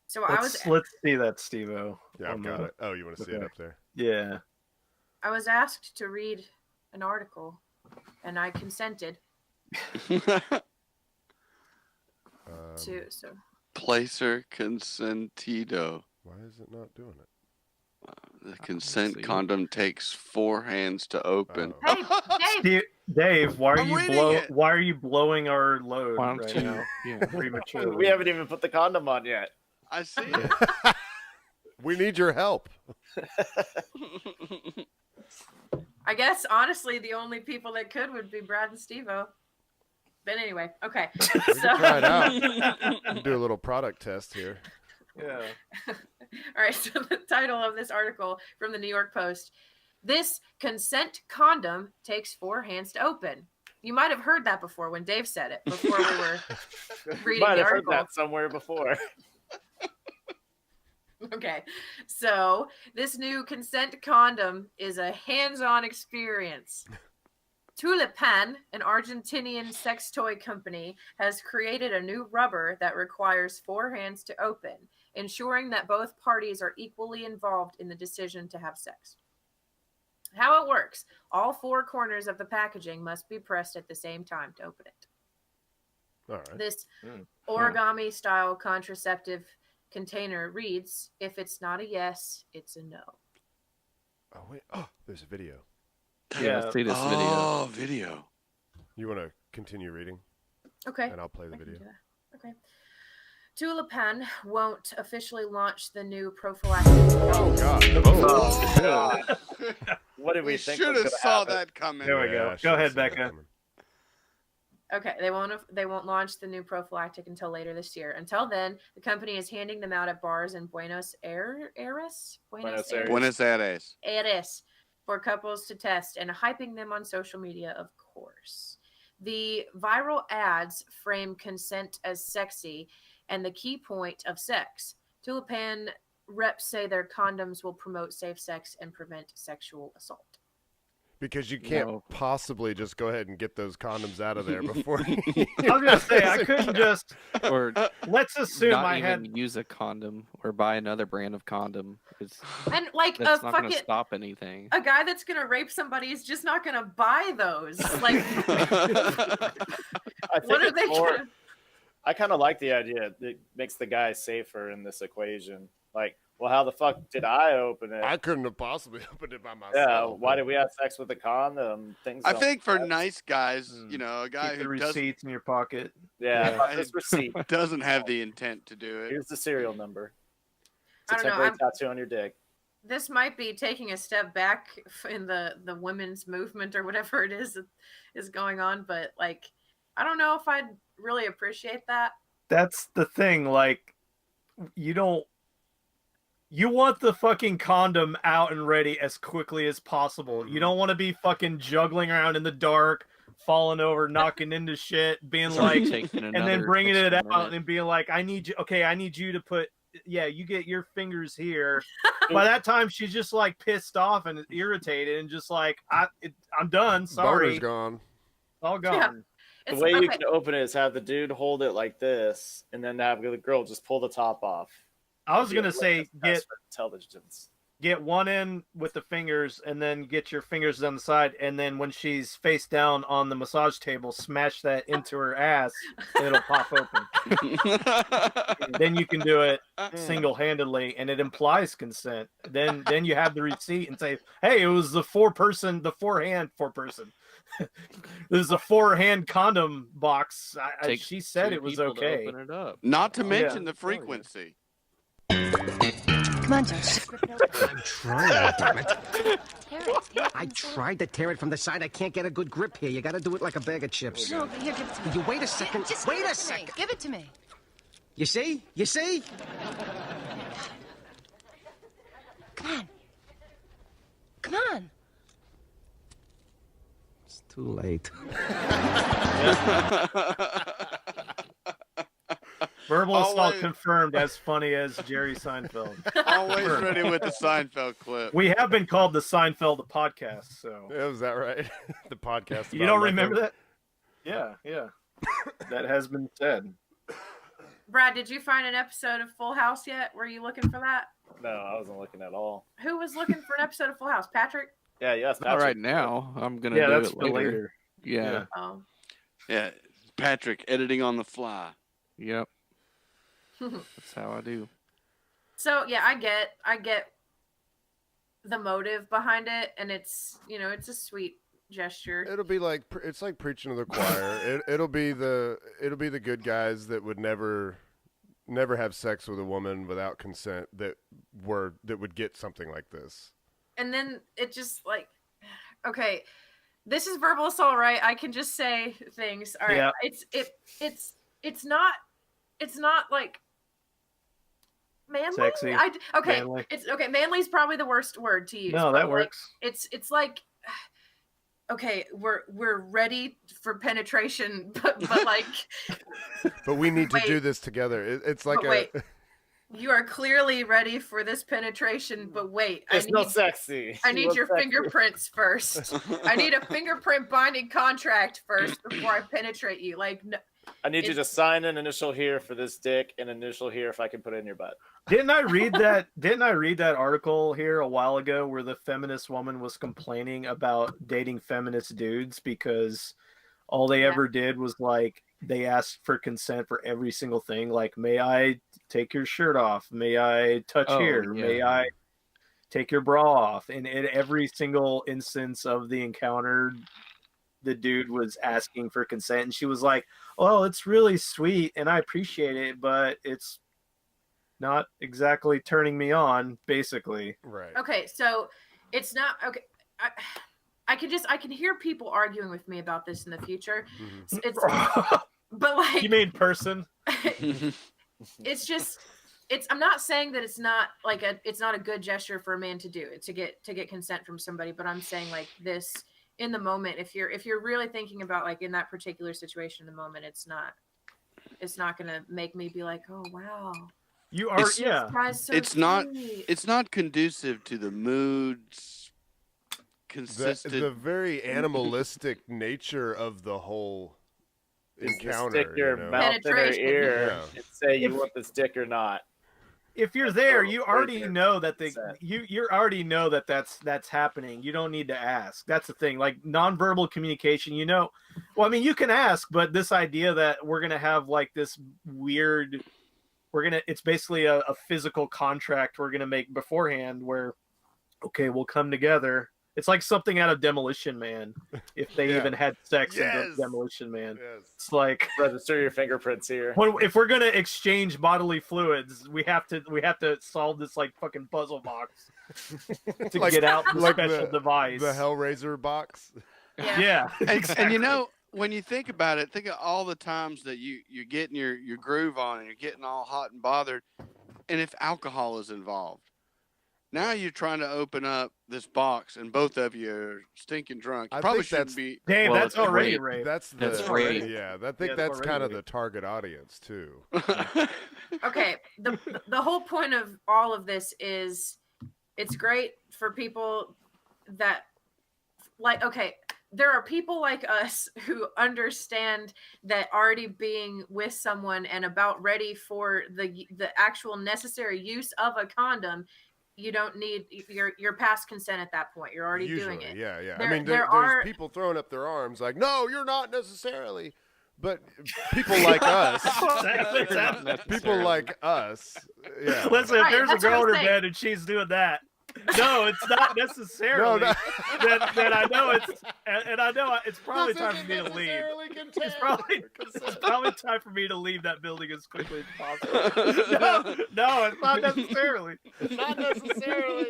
[SPEAKER 6] So I was
[SPEAKER 2] Let's see that, Steve-O.
[SPEAKER 4] Yeah, I've got it. Oh, you want to see it
[SPEAKER 2] Okay.
[SPEAKER 4] up there?
[SPEAKER 2] Yeah.
[SPEAKER 6] asked to read an article, and I consented to. So
[SPEAKER 7] Placer consentido.
[SPEAKER 4] Why is it not doing it?
[SPEAKER 7] The consent
[SPEAKER 3] see.
[SPEAKER 7] condom takes 4 hands to open.
[SPEAKER 4] Oh.
[SPEAKER 6] hey, Dave,
[SPEAKER 2] Dave, why are
[SPEAKER 7] I'm
[SPEAKER 2] you
[SPEAKER 7] reading it.
[SPEAKER 2] why are you blowing our load
[SPEAKER 3] Why don't
[SPEAKER 2] right
[SPEAKER 3] you?
[SPEAKER 2] now?
[SPEAKER 3] Yeah.
[SPEAKER 2] Prematurely.
[SPEAKER 5] We haven't even put the condom on yet.
[SPEAKER 7] I see it.
[SPEAKER 4] We need your help.
[SPEAKER 6] I guess honestly, the only people that could would be Brad and Steve-O. But anyway, okay.
[SPEAKER 4] We can try it out. We'll do a little product test here.
[SPEAKER 2] Yeah.
[SPEAKER 6] All right, so the title of this article from the New York Post: "This consent condom takes 4 hands to open." You might have heard that before when Dave said it before we were reading
[SPEAKER 5] Might
[SPEAKER 6] the
[SPEAKER 5] have heard
[SPEAKER 6] article.
[SPEAKER 5] that somewhere before.
[SPEAKER 6] Okay, so this new consent condom is a hands-on experience. Tulipan, an Argentinian sex toy company, has created a new rubber that requires 4 hands to open, ensuring that both parties are equally involved in the decision to have sex. How it works: all 4 corners of the packaging must be pressed at the same time to open it.
[SPEAKER 4] All right.
[SPEAKER 6] This
[SPEAKER 2] Hmm.
[SPEAKER 6] origami-style contraceptive container reads, "If it's not a yes, it's a no."
[SPEAKER 4] Oh, wait. Oh, there's a video.
[SPEAKER 2] Yeah.
[SPEAKER 3] Let's see this video.
[SPEAKER 7] Oh, video.
[SPEAKER 4] You want to continue reading?
[SPEAKER 6] Okay.
[SPEAKER 4] And I'll play the
[SPEAKER 6] I can
[SPEAKER 4] video.
[SPEAKER 6] do that. Okay. Tulipan won't officially launch the new prophylactic.
[SPEAKER 4] Oh, God.
[SPEAKER 5] Oh, God. What did we
[SPEAKER 7] We
[SPEAKER 5] think?
[SPEAKER 7] should
[SPEAKER 5] was
[SPEAKER 7] have
[SPEAKER 5] gonna
[SPEAKER 7] saw
[SPEAKER 5] happen?
[SPEAKER 7] that coming.
[SPEAKER 2] There we go.
[SPEAKER 4] I
[SPEAKER 2] Go
[SPEAKER 4] should've
[SPEAKER 2] ahead,
[SPEAKER 4] seen that
[SPEAKER 2] Becca.
[SPEAKER 4] coming.
[SPEAKER 6] Okay, they won't launch the new prophylactic until later this year. Until then, the company is handing them out at bars in Buenos Aires
[SPEAKER 5] Buenos Aires.
[SPEAKER 7] Buenos Aires.
[SPEAKER 6] Aires for couples to test and hyping them on social media, of course. The viral ads frame consent as sexy and the key point of sex. Tulipan reps say their condoms will promote safe sex and prevent sexual assault.
[SPEAKER 4] Because you can't
[SPEAKER 3] No.
[SPEAKER 4] possibly just go ahead and get those condoms out of there before.
[SPEAKER 2] I was gonna say I couldn't just.
[SPEAKER 3] Or
[SPEAKER 2] Let's assume
[SPEAKER 3] not
[SPEAKER 2] I
[SPEAKER 3] even
[SPEAKER 2] had.
[SPEAKER 3] use a condom or buy another brand of condom. It's,
[SPEAKER 6] And like
[SPEAKER 3] that's
[SPEAKER 6] a
[SPEAKER 3] not going to
[SPEAKER 6] fucking
[SPEAKER 3] stop anything.
[SPEAKER 6] a guy that's gonna rape somebody is just not gonna buy those. Like,
[SPEAKER 5] I think
[SPEAKER 6] what are
[SPEAKER 5] it's
[SPEAKER 6] they
[SPEAKER 5] more-
[SPEAKER 6] gonna?
[SPEAKER 5] I kind of like the idea. It makes the guy safer in this equation. Like, well, how the fuck did I open it?
[SPEAKER 4] I couldn't have possibly opened it by myself.
[SPEAKER 5] Yeah, why did we have sex with a condom? Things.
[SPEAKER 7] I
[SPEAKER 5] don't-
[SPEAKER 7] think for nice guys, you know, a guy
[SPEAKER 2] Keep the
[SPEAKER 7] who doesn't,
[SPEAKER 2] receipts in your pocket.
[SPEAKER 5] Yeah,
[SPEAKER 2] Yeah.
[SPEAKER 5] this receipt.
[SPEAKER 7] doesn't have the intent to do it.
[SPEAKER 5] Here's the serial number. It's
[SPEAKER 6] I
[SPEAKER 5] a
[SPEAKER 6] don't know,
[SPEAKER 5] temporary
[SPEAKER 6] I'm-
[SPEAKER 5] tattoo on your dick.
[SPEAKER 6] this might be taking a step back in the women's movement or whatever it is going on, but like I don't know if I'd really appreciate that.
[SPEAKER 2] That's the thing. Like, you want the fucking condom out and ready as quickly as possible. You don't want to be fucking juggling around in the dark, falling over, knocking into shit, being like, and then bringing it out and being like, I need you to put, you get your fingers here. By that time, she's just like pissed off and irritated and just like, I'm done. Sorry.
[SPEAKER 4] Boner's gone.
[SPEAKER 2] All gone.
[SPEAKER 5] The way you can open it is have the dude hold it like this, and then have the girl just pull the top off.
[SPEAKER 2] I was gonna say get
[SPEAKER 5] intelligence.
[SPEAKER 2] Get one in with the fingers, and then get your fingers on the side, and then when she's face down on the massage table, smash that into her ass, and it'll pop open. Then you can do it single-handedly, and it implies consent. Then you have the receipt and say, "Hey, it was the four-hand four-person. This is a 4-hand condom box. She said it was okay."
[SPEAKER 3] Open it up.
[SPEAKER 7] Not to mention the frequency.
[SPEAKER 8] Come on, Josh.
[SPEAKER 9] I'm trying, damn it. I tried to tear it from the side. I can't get a good grip here. You got to do it like a bag of chips.
[SPEAKER 8] No, here, give it to me.
[SPEAKER 9] You wait a second.
[SPEAKER 8] Just
[SPEAKER 9] wait
[SPEAKER 8] give
[SPEAKER 9] a
[SPEAKER 8] it to me.
[SPEAKER 9] second.
[SPEAKER 8] Give it to me.
[SPEAKER 9] You see? You see?
[SPEAKER 8] Come on. Come on.
[SPEAKER 9] It's too late.
[SPEAKER 2] Verbal assault confirmed as funny as Jerry Seinfeld.
[SPEAKER 7] Always ready with the Seinfeld clip.
[SPEAKER 2] We have been called the Seinfeld podcast, so.
[SPEAKER 4] Yeah, was that right? The podcast.
[SPEAKER 2] You don't remember that? Yeah. That has been said.
[SPEAKER 6] Brad, did you find an episode of Full House yet? Were you looking for that?
[SPEAKER 5] No, I wasn't looking at all.
[SPEAKER 6] Who was looking for an episode of Full House? Patrick?
[SPEAKER 5] Yeah, yes.
[SPEAKER 3] Not right now. I'm gonna do
[SPEAKER 2] that's
[SPEAKER 3] it
[SPEAKER 2] for later.
[SPEAKER 3] Yeah.
[SPEAKER 6] Oh.
[SPEAKER 7] Yeah, Patrick editing on the fly.
[SPEAKER 3] Yep. That's how I do.
[SPEAKER 6] So yeah, I get the motive behind it, and it's it's a sweet gesture.
[SPEAKER 4] It'll be like it's like preaching to the choir. It'll be the good guys that would never have sex with a woman without consent that would get something like this.
[SPEAKER 6] And then it just like, okay, this is verbal assault, right? I can just say things. All right,
[SPEAKER 2] yeah.
[SPEAKER 6] It's not like manly.
[SPEAKER 2] Sexy.
[SPEAKER 6] Manly. It's okay. Manly is probably the worst word to use.
[SPEAKER 2] No, that works.
[SPEAKER 6] It's like, okay, we're ready for penetration, but like.
[SPEAKER 4] But we need to do this together. It's like
[SPEAKER 6] wait. You are clearly ready for this penetration, but wait.
[SPEAKER 5] It's not sexy.
[SPEAKER 6] I need your fingerprints first. I need a fingerprint binding contract first before I penetrate you. Like, no.
[SPEAKER 5] I need you to sign an initial here for this dick and initial here if I can put it in your butt.
[SPEAKER 2] Didn't I read that article here a while ago where the feminist woman was complaining about dating feminist dudes because all they ever did was like they asked for consent for every single thing, like, may I take your shirt off? May I touch here? Yeah. May I take your bra off? And in every single instance of the encounter, the dude was asking for consent, and she was like, "Oh, it's really sweet, and I appreciate it, but it's not exactly turning me on." Basically,
[SPEAKER 4] right?
[SPEAKER 6] Okay, so it's not okay. I can hear people arguing with me about this in the future. Mm-hmm. But like,
[SPEAKER 2] you mean person?
[SPEAKER 6] It's just. I'm not saying that it's not a good gesture for a man to do it to get consent from somebody, but I'm saying like this. In the moment, if you're really thinking about like in that particular situation in the moment, it's not gonna make me be like, oh wow,
[SPEAKER 2] you are
[SPEAKER 6] so
[SPEAKER 7] it's
[SPEAKER 6] sweet.
[SPEAKER 7] It's not conducive to the moods. Consistent.
[SPEAKER 4] The very animalistic nature of the whole encounter.
[SPEAKER 5] Stick your mouth in her ear and say you want this dick or not.
[SPEAKER 2] If you're there, you already know that you already know that that's happening. You don't need to ask. That's the thing. Like nonverbal communication, well, I mean, you can ask, but this idea that we're gonna have like this weird, it's basically a physical contract we're gonna make beforehand where, okay, we'll come together. It's like something out of Demolition Man. If they even had sex in Demolition Man, it's like
[SPEAKER 5] register your fingerprints here.
[SPEAKER 2] If we're gonna exchange bodily fluids, we have to solve this like fucking puzzle box to get out the special device.
[SPEAKER 4] The Hellraiser box.
[SPEAKER 2] Yeah. Exactly.
[SPEAKER 7] And you know, when you think about it, think of all the times that you're getting your groove on and you're getting all hot and bothered, and if alcohol is involved. Now you're trying to open up this box, and both of you are stinking drunk. You probably shouldn't be.
[SPEAKER 2] Dave, that's already rape.
[SPEAKER 4] That's
[SPEAKER 3] rape.
[SPEAKER 4] Yeah, I think that's kind of the target audience too.
[SPEAKER 6] Okay, the whole point of all of this is it's great for people that like. Okay, there are people like us who understand that already being with someone and about ready for the actual necessary use of a condom. You don't need you're past consent at that point. You're already doing it.
[SPEAKER 4] Yeah.
[SPEAKER 6] There,
[SPEAKER 4] I mean,
[SPEAKER 6] there's
[SPEAKER 4] people throwing up their arms like, no, you're not necessarily. But people like us, people like us, yeah.
[SPEAKER 2] Listen, if there's a girl in her bed and she's doing that, no, it's not necessarily. That I know it's, and I know it's probably time for me to leave. It's probably time for me to leave that building as quickly as possible. No, it's not necessarily.
[SPEAKER 5] Not necessarily.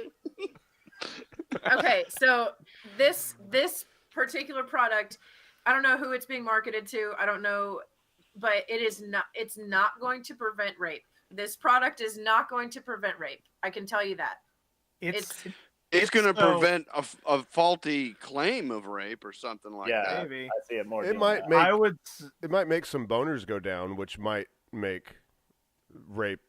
[SPEAKER 6] Okay, so this particular product, I don't know who it's being marketed to. I don't know, but it's not going to prevent rape. This product is not going to prevent rape. I can tell you that.
[SPEAKER 7] It's going to prevent a faulty claim of rape or something like that.
[SPEAKER 2] Maybe.
[SPEAKER 5] I see it more.
[SPEAKER 4] It might make some boners go down, which might make rape.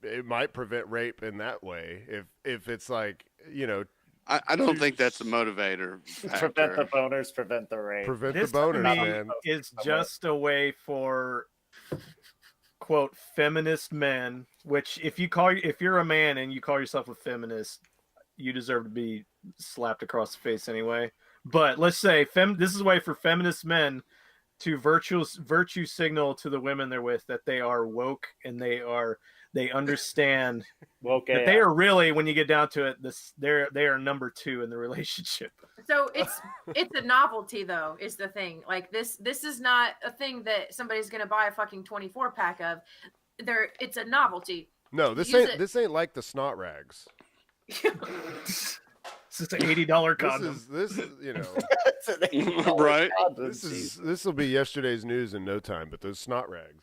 [SPEAKER 4] It might prevent rape in that way. If it's like, you know,
[SPEAKER 7] I don't think that's a motivator.
[SPEAKER 5] Prevent the boners, prevent the rape.
[SPEAKER 4] Prevent the boners, man.
[SPEAKER 2] It's just a way for quote feminist men, which if you're a man and you call yourself a feminist, you deserve to be slapped across the face anyway. But let's say this is a way for feminist men to virtue signal to the women they're with that they are woke and they understand
[SPEAKER 5] woke
[SPEAKER 2] that they are really, when you get down to it, they are number 2 in the relationship.
[SPEAKER 6] So it's a novelty though, is the thing. Like this is not a thing that somebody's gonna buy a fucking 24-pack of. It's a novelty.
[SPEAKER 4] No, this ain't like the snot rags.
[SPEAKER 2] This is an $80 condom.
[SPEAKER 4] This is you know
[SPEAKER 7] right.
[SPEAKER 4] This will be yesterday's news in no time. But those snot rags.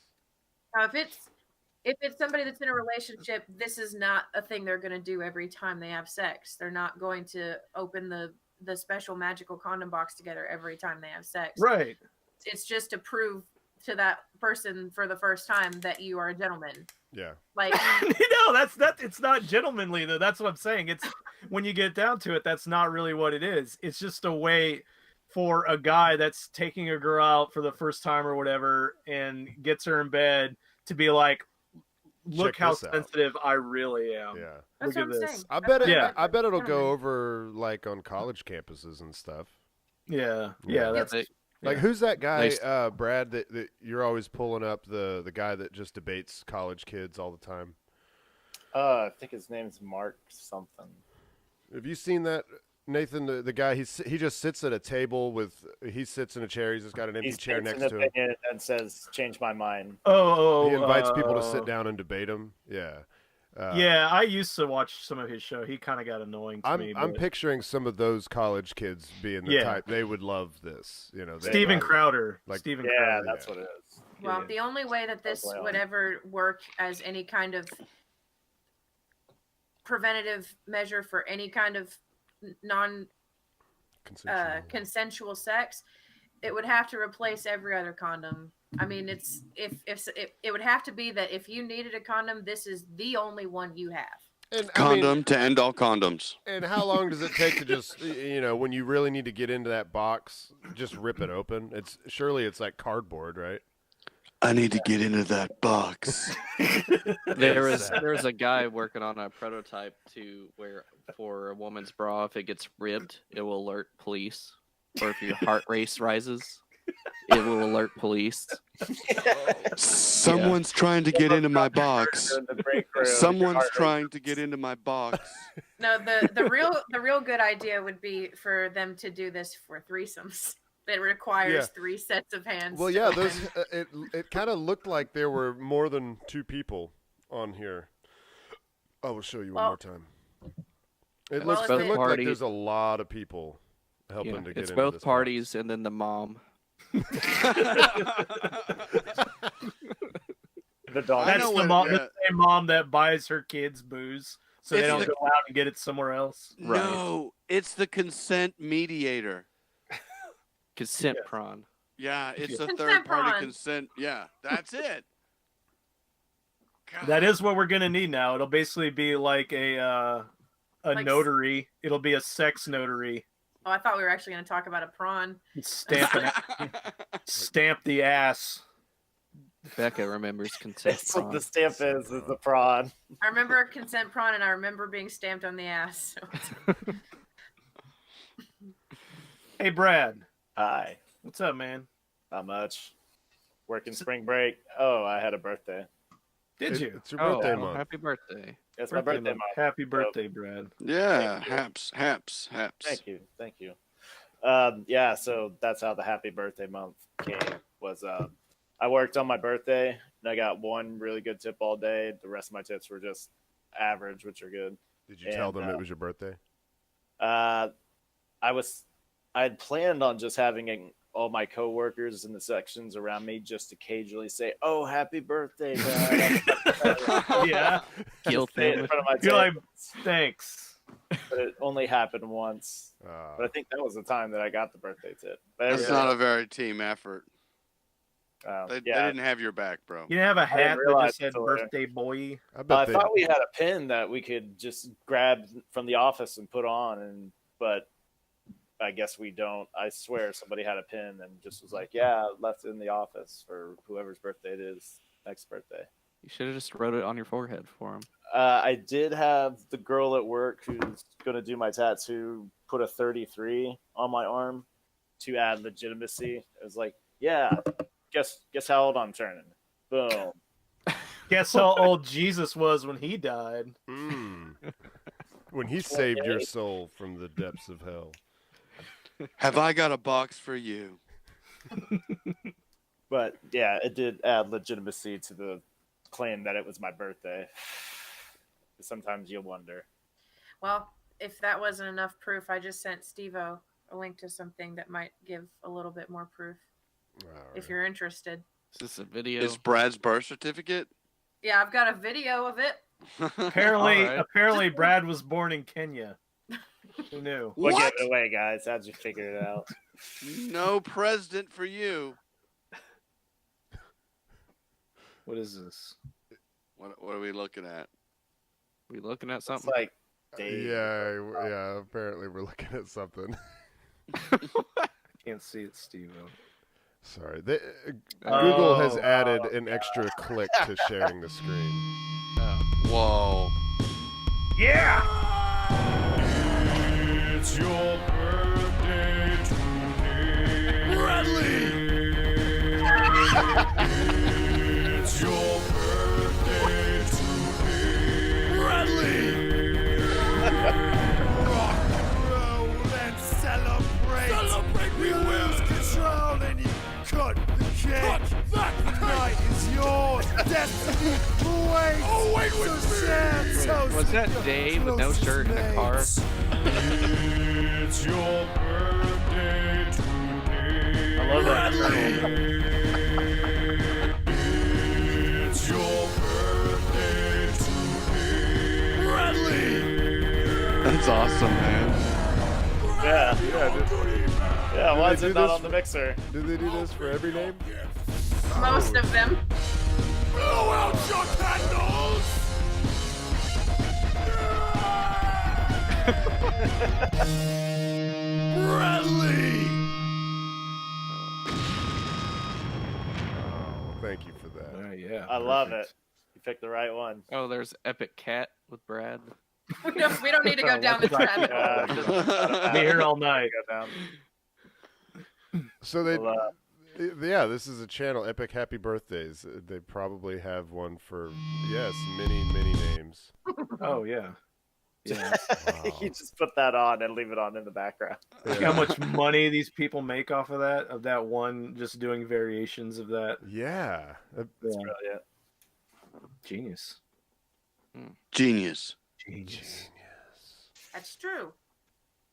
[SPEAKER 6] If it's somebody that's in a relationship, this is not a thing they're going to do every time they have sex. They're not going to open the special magical condom box together every time they have sex.
[SPEAKER 2] Right.
[SPEAKER 6] It's just to prove to that person for the first time that you are a gentleman.
[SPEAKER 4] Yeah.
[SPEAKER 6] Like
[SPEAKER 2] no, that's it's not gentlemanly though. That's what I'm saying. It's when you get down to it, that's not really what it is. It's just a way for a guy that's taking a girl out for the first time or whatever and gets her in bed to be like, look
[SPEAKER 4] Check
[SPEAKER 2] how
[SPEAKER 4] this out.
[SPEAKER 2] sensitive I really am.
[SPEAKER 4] Yeah.
[SPEAKER 6] That's
[SPEAKER 2] Look
[SPEAKER 6] what
[SPEAKER 2] at
[SPEAKER 6] I'm
[SPEAKER 2] this.
[SPEAKER 6] saying.
[SPEAKER 4] I bet it'll go over like on college campuses and stuff.
[SPEAKER 2] Yeah.
[SPEAKER 4] Yeah.
[SPEAKER 2] That's
[SPEAKER 4] Like who's that guy,
[SPEAKER 3] Nice.
[SPEAKER 4] Brad, that you're always pulling up, the guy that just debates college kids all the time?
[SPEAKER 5] I think his name's Mark something.
[SPEAKER 4] Have you seen that, Nathan? The guy, he just sits at a table he sits in a chair. He's just got an empty chair next to him.
[SPEAKER 5] And says, "Change my mind."
[SPEAKER 2] Oh,
[SPEAKER 4] he invites people to sit down and debate him. Yeah.
[SPEAKER 2] Yeah, I used to watch some of his show. He kind of got annoying to me.
[SPEAKER 4] I'm picturing some of those college kids being the type they would love this. You know,
[SPEAKER 2] Steven Crowder.
[SPEAKER 4] Steven
[SPEAKER 5] Crowder.
[SPEAKER 4] Yeah,
[SPEAKER 5] That's what it is.
[SPEAKER 6] Well, the only way that this would ever work as any kind of preventative measure for any kind of consensual sex, it would have to replace every other condom. I mean, it would have to be that if you needed a condom, this is the only one you have.
[SPEAKER 4] And,
[SPEAKER 7] Condom to end all condoms.
[SPEAKER 4] And how long does it take to just, when you really need to get into that box, just rip it open? Surely it's like cardboard, right?
[SPEAKER 7] I need to get into that box.
[SPEAKER 3] There's a guy working on a prototype where for a woman's bra, if it gets ripped, it will alert police, or if your heart rate rises. It will alert police.
[SPEAKER 7] Someone's trying to get into my box.
[SPEAKER 5] In the break room, your
[SPEAKER 7] Someone's
[SPEAKER 5] heart rate
[SPEAKER 7] trying to get into my box.
[SPEAKER 6] No, the real good idea would be for them to do this for threesomes. It requires 3 sets of hands.
[SPEAKER 4] Well,
[SPEAKER 6] to
[SPEAKER 4] yeah,
[SPEAKER 6] open.
[SPEAKER 4] those it kind of looked like there were more than 2 people on here. I will show you one more time. It
[SPEAKER 6] Well,
[SPEAKER 4] looks
[SPEAKER 6] if
[SPEAKER 4] it
[SPEAKER 6] it-
[SPEAKER 4] looked like
[SPEAKER 3] Parties.
[SPEAKER 4] there's a lot of people helping
[SPEAKER 3] Yeah,
[SPEAKER 4] to get
[SPEAKER 3] it's
[SPEAKER 4] into
[SPEAKER 3] both
[SPEAKER 4] this
[SPEAKER 3] parties and then the mom.
[SPEAKER 5] The dog.
[SPEAKER 7] I
[SPEAKER 2] That's
[SPEAKER 7] know
[SPEAKER 2] the
[SPEAKER 7] what-
[SPEAKER 2] mom,
[SPEAKER 7] yeah.
[SPEAKER 2] the same mom that buys her kids booze, so they
[SPEAKER 7] It's
[SPEAKER 2] don't
[SPEAKER 7] the-
[SPEAKER 2] go out and get it somewhere else.
[SPEAKER 7] No, it's the consent mediator.
[SPEAKER 3] Consent
[SPEAKER 2] Yes.
[SPEAKER 3] prawn.
[SPEAKER 7] Yeah, it's the
[SPEAKER 6] Consent
[SPEAKER 7] third party
[SPEAKER 6] prawn.
[SPEAKER 7] consent. Yeah, that's it. God.
[SPEAKER 2] That is what we're gonna need now. It'll basically be like a
[SPEAKER 6] Like-
[SPEAKER 2] notary. It'll be a sex notary.
[SPEAKER 6] Oh, I thought we were actually going to talk about a prawn.
[SPEAKER 2] Stamp stamp the ass.
[SPEAKER 3] Becca remembers consent
[SPEAKER 5] That's what
[SPEAKER 3] prawn.
[SPEAKER 5] the stamp is the prawn.
[SPEAKER 6] I remember a consent prawn, and I remember being stamped on the ass. So.
[SPEAKER 2] Hey Brad,
[SPEAKER 5] Hi.
[SPEAKER 2] what's up, man?
[SPEAKER 5] Not much. Working spring break. Oh, I had a birthday.
[SPEAKER 2] Did you?
[SPEAKER 4] It's your birthday
[SPEAKER 3] Oh,
[SPEAKER 4] month.
[SPEAKER 3] happy birthday.
[SPEAKER 5] It's my birthday
[SPEAKER 2] month.
[SPEAKER 5] month.
[SPEAKER 2] Happy birthday, Brad.
[SPEAKER 7] Yeah, haps.
[SPEAKER 5] Thank you. Yeah, so that's how the happy birthday month came. Was I worked on my birthday and I got one really good tip all day. The rest of my tips were just average, which are good.
[SPEAKER 4] Did you tell
[SPEAKER 5] And,
[SPEAKER 4] them it was your birthday?
[SPEAKER 5] I had planned on just having all my coworkers in the sections around me just occasionally say, "Oh, happy birthday, Brad."
[SPEAKER 2] Yeah.
[SPEAKER 3] Guilt
[SPEAKER 5] Say it in
[SPEAKER 3] them.
[SPEAKER 5] front of my
[SPEAKER 2] You're like,
[SPEAKER 5] tables.
[SPEAKER 2] thanks.
[SPEAKER 5] But it only happened once. But I think that was the time that I got the birthday tip. But
[SPEAKER 7] That's
[SPEAKER 5] everybody
[SPEAKER 7] not a very team effort.
[SPEAKER 5] else-
[SPEAKER 7] They
[SPEAKER 5] yeah.
[SPEAKER 7] didn't have your back, bro.
[SPEAKER 2] You didn't have a
[SPEAKER 5] didn't
[SPEAKER 2] hat that
[SPEAKER 5] realize
[SPEAKER 2] just said
[SPEAKER 5] until later.
[SPEAKER 2] birthday boy.
[SPEAKER 4] I
[SPEAKER 5] I
[SPEAKER 4] bet they.
[SPEAKER 5] thought we had a pin that we could just grab from the office and put on, but I guess we don't. I swear somebody had a pin and just was like, "Yeah, left it in the office for whoever's birthday it is next birthday."
[SPEAKER 3] You should have just wrote it on your forehead for him.
[SPEAKER 5] I did have the girl at work who's going to do my tattoo put a 33 on my arm to add legitimacy. It was like, "Yeah, guess how old I'm turning." Boom.
[SPEAKER 2] Guess how old Jesus was when he died.
[SPEAKER 4] When he saved your soul from the depths of hell.
[SPEAKER 7] Have I got a box for you?
[SPEAKER 5] But yeah, it did add legitimacy to the claim that it was my birthday. Sometimes you wonder.
[SPEAKER 6] Well, if that wasn't enough proof, I just sent Steve-O a link to something that might give a little bit more proof if you're interested.
[SPEAKER 3] Is this a video?
[SPEAKER 7] Is Brad's birth certificate?
[SPEAKER 6] Yeah, I've got a video of it.
[SPEAKER 2] Apparently,
[SPEAKER 3] All right.
[SPEAKER 2] apparently, Brad was born in Kenya. Who knew?
[SPEAKER 5] We'll
[SPEAKER 7] What?
[SPEAKER 5] give it away, guys. How'd you figure it out?
[SPEAKER 7] No president for you.
[SPEAKER 2] What is this?
[SPEAKER 7] What are we looking at?
[SPEAKER 3] We looking at
[SPEAKER 5] It's
[SPEAKER 3] something?
[SPEAKER 5] like Dave.
[SPEAKER 4] Yeah. Apparently, we're looking at something.
[SPEAKER 2] Can't see it, Steve.
[SPEAKER 4] Sorry. Google has
[SPEAKER 2] Oh,
[SPEAKER 4] added an extra click to sharing the screen.
[SPEAKER 7] Whoa.
[SPEAKER 2] Yeah.
[SPEAKER 1] It's your birthday today. Bradley! It's your birthday today. Bradley! Rock and roll and celebrate. Celebrate, we lose control and you cut the cake. Cut that night is yours. Destiny waits. Oh, wait with
[SPEAKER 3] Was that Dave with no shirt in a car?
[SPEAKER 1] It's your birthday today.
[SPEAKER 2] I love that.
[SPEAKER 1] It's your birthday today. Bradley!
[SPEAKER 7] That's awesome, man.
[SPEAKER 5] Yeah, why is
[SPEAKER 4] they
[SPEAKER 5] it
[SPEAKER 4] do
[SPEAKER 5] not
[SPEAKER 4] this
[SPEAKER 5] on the mixer?
[SPEAKER 4] Do they do this for every name?
[SPEAKER 6] Most of them.
[SPEAKER 1] Blow out your candles! Bradley!
[SPEAKER 4] Oh, thank you for that.
[SPEAKER 2] Yeah.
[SPEAKER 5] I love it. You picked the right one.
[SPEAKER 3] Oh, there's Epic Cat with Brad.
[SPEAKER 6] We don't need to go down the rabbit hole.
[SPEAKER 2] Be here all night.
[SPEAKER 5] Go down.
[SPEAKER 4] So they
[SPEAKER 5] Well,
[SPEAKER 4] Yeah, this is a channel, Epic Happy Birthdays. They probably have one for, yes, many, many names.
[SPEAKER 2] Oh yeah. Yeah.
[SPEAKER 4] Wow.
[SPEAKER 5] You just put that on and leave it on in the background.
[SPEAKER 2] Look how much money these people make off of that one, just doing variations of that.
[SPEAKER 4] Yeah.
[SPEAKER 5] That's brilliant.
[SPEAKER 2] Genius.
[SPEAKER 7] Genius.
[SPEAKER 2] Genius.
[SPEAKER 6] That's true.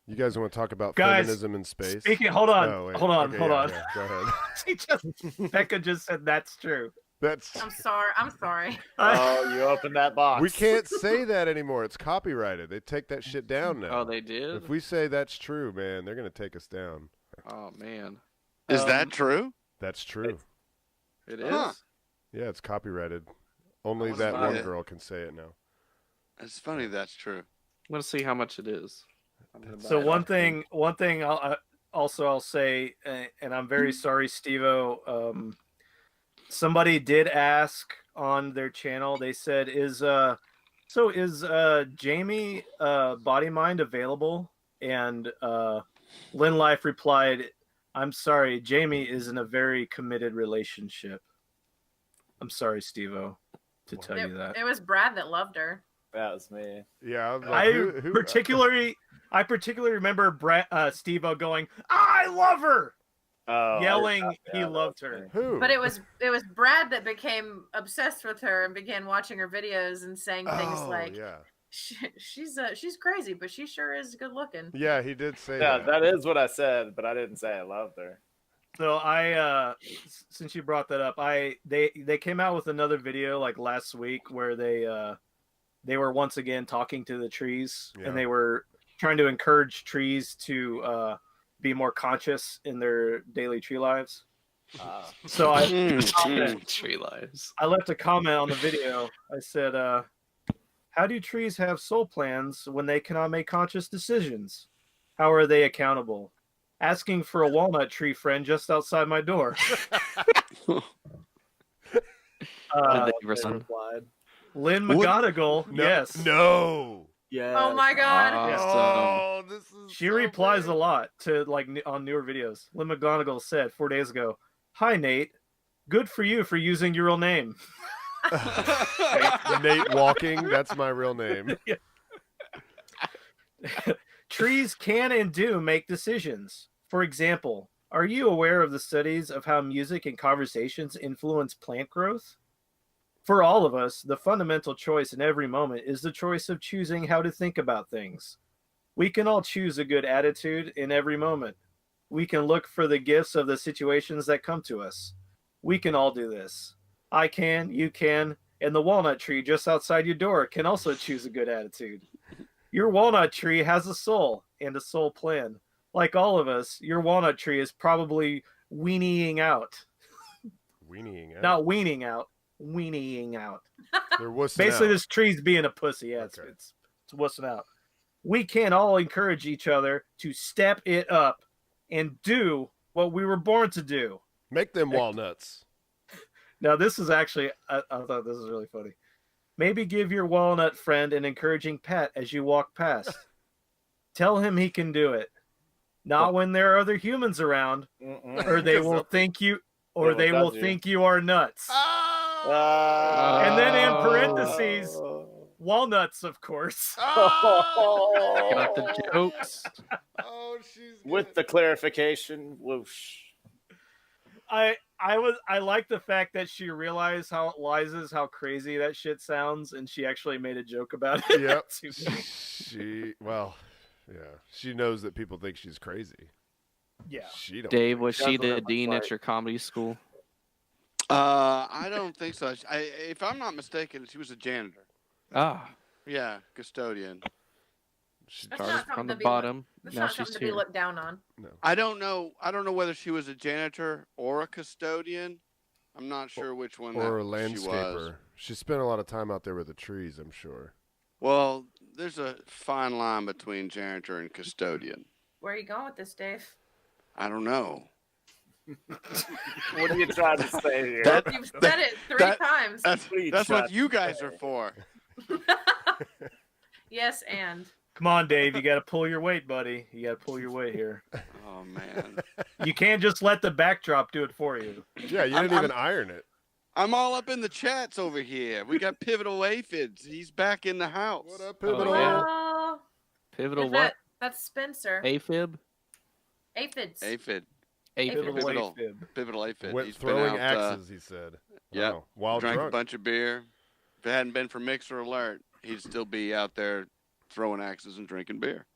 [SPEAKER 4] You guys want to talk about
[SPEAKER 2] Guys,
[SPEAKER 4] feminism in space?
[SPEAKER 2] Speaking, hold on,
[SPEAKER 4] Oh, wait.
[SPEAKER 2] hold on,
[SPEAKER 4] Okay,
[SPEAKER 2] hold
[SPEAKER 4] yeah,
[SPEAKER 2] on.
[SPEAKER 4] yeah, go ahead.
[SPEAKER 2] Becca just said that's true.
[SPEAKER 4] That's.
[SPEAKER 6] I'm sorry. I'm sorry.
[SPEAKER 5] Oh, you opened that box.
[SPEAKER 4] We can't say that anymore. It's copyrighted. They take that shit down now.
[SPEAKER 3] Oh, they did?
[SPEAKER 4] If we say that's true, man, they're gonna take us down.
[SPEAKER 3] Oh, man.
[SPEAKER 7] Is that true?
[SPEAKER 4] That's true.
[SPEAKER 3] It is?
[SPEAKER 7] Huh.
[SPEAKER 4] Yeah, it's copyrighted. Only
[SPEAKER 3] I
[SPEAKER 4] that
[SPEAKER 3] wanna
[SPEAKER 4] one
[SPEAKER 3] buy it.
[SPEAKER 4] girl can say it now.
[SPEAKER 7] It's funny that's true.
[SPEAKER 3] I'm going to see how much it is. I'm gonna buy
[SPEAKER 2] So
[SPEAKER 3] it
[SPEAKER 2] one
[SPEAKER 3] off
[SPEAKER 2] thing I'll say, and I'm very sorry, Steve-O, somebody did ask on their channel. They said, "Is Jamie Body Mind available?" And Lynn Life replied, "I'm sorry, Jamie is in a very committed relationship." I'm sorry, Steve-O, to tell you that.
[SPEAKER 6] It was Brad that loved her.
[SPEAKER 5] That was me.
[SPEAKER 4] Yeah, I was like,
[SPEAKER 2] I
[SPEAKER 4] who,
[SPEAKER 2] particularly remember Steve-O going, "I love her,"
[SPEAKER 5] Oh,
[SPEAKER 2] yelling
[SPEAKER 5] yeah,
[SPEAKER 2] he
[SPEAKER 5] that
[SPEAKER 2] loved
[SPEAKER 5] was
[SPEAKER 2] her.
[SPEAKER 5] me.
[SPEAKER 4] who?
[SPEAKER 6] But it was Brad that became obsessed with her and began watching her videos and saying things
[SPEAKER 4] Oh,
[SPEAKER 6] like,
[SPEAKER 4] yeah,
[SPEAKER 6] she's crazy, but she sure is good looking."
[SPEAKER 4] yeah, he did say
[SPEAKER 5] Yeah,
[SPEAKER 4] that.
[SPEAKER 5] that is what I said, but I didn't say I loved her.
[SPEAKER 2] So since you brought that up, they came out with another video like last week where they were once again talking to the trees,
[SPEAKER 4] Yeah.
[SPEAKER 2] and they were trying to encourage trees to be more conscious in their daily tree lives. So
[SPEAKER 3] Tree lives.
[SPEAKER 2] I left a comment on the video. I said, "How do trees have soul plans when they cannot make conscious decisions? How are they accountable? Asking for a walnut tree friend just outside my door."
[SPEAKER 3] Did they respond?
[SPEAKER 5] Replied.
[SPEAKER 2] Lynn
[SPEAKER 7] What?
[SPEAKER 2] McGonigal,
[SPEAKER 4] No,
[SPEAKER 2] yes.
[SPEAKER 4] no.
[SPEAKER 5] Yeah.
[SPEAKER 6] Oh my god.
[SPEAKER 4] Oh, this is.
[SPEAKER 2] She
[SPEAKER 4] so
[SPEAKER 2] replies
[SPEAKER 4] bad.
[SPEAKER 2] a lot to on newer videos. Lynn McGonigal said 4 days ago, "Hi Nate, good for you for using your real name."
[SPEAKER 4] Nate Walking. That's my real name.
[SPEAKER 2] Trees can and do make decisions. For example, are you aware of the studies of how music and conversations influence plant growth? For all of us, the fundamental choice in every moment is the choice of choosing how to think about things. We can all choose a good attitude in every moment. We can look for the gifts of the situations that come to us. We can all do this. I can, you can, and the walnut tree just outside your door can also choose a good attitude. Your walnut tree has a soul and a soul plan. Like all of us, your walnut tree is probably weaning out.
[SPEAKER 4] Weaning out.
[SPEAKER 2] Not weaning out, weaning out.
[SPEAKER 4] They're wussing
[SPEAKER 2] Basically,
[SPEAKER 4] out.
[SPEAKER 2] this tree's being a pussy. Yeah,
[SPEAKER 4] Okay.
[SPEAKER 2] it's wussing out. We can all encourage each other to step it up and do what we were born to do.
[SPEAKER 4] Make them walnuts.
[SPEAKER 2] Now, this is actually, I thought this was really funny. Maybe give your walnut friend an encouraging pat as you walk past. Tell him he can do it. Not when there are other humans around, or they will think you, or they will think you are nuts. And then in parentheses, walnuts, of course.
[SPEAKER 3] Got the jokes.
[SPEAKER 4] Oh, she's
[SPEAKER 5] With the clarification, whoosh.
[SPEAKER 2] I like the fact that she realized how crazy that shit sounds, and she actually made a joke about it.
[SPEAKER 4] Yep. She knows that people think she's crazy.
[SPEAKER 2] Yeah.
[SPEAKER 4] She don't.
[SPEAKER 3] Dave, was
[SPEAKER 5] That's
[SPEAKER 3] she
[SPEAKER 5] what
[SPEAKER 3] the
[SPEAKER 5] it
[SPEAKER 3] dean
[SPEAKER 5] looks
[SPEAKER 3] at your comedy school?
[SPEAKER 7] I don't think so. If I'm not mistaken, she was a janitor.
[SPEAKER 3] Ah,
[SPEAKER 7] Yeah, custodian.
[SPEAKER 4] She,
[SPEAKER 6] That's
[SPEAKER 3] started
[SPEAKER 6] not something
[SPEAKER 3] from the
[SPEAKER 6] to be
[SPEAKER 3] bottom.
[SPEAKER 6] That's
[SPEAKER 3] Now
[SPEAKER 6] not
[SPEAKER 3] she's
[SPEAKER 6] something to be
[SPEAKER 3] here.
[SPEAKER 6] looked down on.
[SPEAKER 7] I don't know whether she was a janitor or a custodian. I'm not sure which one
[SPEAKER 4] or a
[SPEAKER 7] that she was.
[SPEAKER 4] landscaper. She spent a lot of time out there with the trees, I'm sure.
[SPEAKER 7] Well, there's a fine line between janitor and custodian.
[SPEAKER 6] Where are you going with this, Dave?
[SPEAKER 7] I don't know.
[SPEAKER 5] What are you trying to say here?
[SPEAKER 6] You've said it three times.
[SPEAKER 7] That's
[SPEAKER 5] What are you
[SPEAKER 7] what
[SPEAKER 5] trying
[SPEAKER 7] you
[SPEAKER 5] to
[SPEAKER 7] guys
[SPEAKER 5] say?
[SPEAKER 7] are for.
[SPEAKER 6] Yes, and
[SPEAKER 2] Come on, Dave. You got to pull your weight, buddy. You got to pull your weight here.
[SPEAKER 7] Oh man.
[SPEAKER 2] You can't just let the backdrop do it for you.
[SPEAKER 4] Yeah, you didn't even iron it.
[SPEAKER 7] I'm all up in the chats over here. We got Pivotal Aphids. He's back in the house.
[SPEAKER 4] What up,
[SPEAKER 3] Oh,
[SPEAKER 4] Pivotal?
[SPEAKER 3] yeah.
[SPEAKER 6] Hello.
[SPEAKER 3] Pivotal
[SPEAKER 6] Is
[SPEAKER 3] what?
[SPEAKER 6] That's Spencer.
[SPEAKER 3] AFib?
[SPEAKER 6] Aphids.
[SPEAKER 7] Aphid.
[SPEAKER 3] AFib.
[SPEAKER 2] Pivotal
[SPEAKER 7] Pivotal.
[SPEAKER 2] AFib.
[SPEAKER 7] Pivotal Aphid.
[SPEAKER 4] Went
[SPEAKER 7] He's been
[SPEAKER 4] throwing
[SPEAKER 7] out,
[SPEAKER 4] axes, he said.
[SPEAKER 7] yeah,
[SPEAKER 4] Wow. While
[SPEAKER 7] drank
[SPEAKER 4] drunk.
[SPEAKER 7] a bunch of beer. If it hadn't been for Mixer Alert, he'd still be out there throwing axes and drinking beer.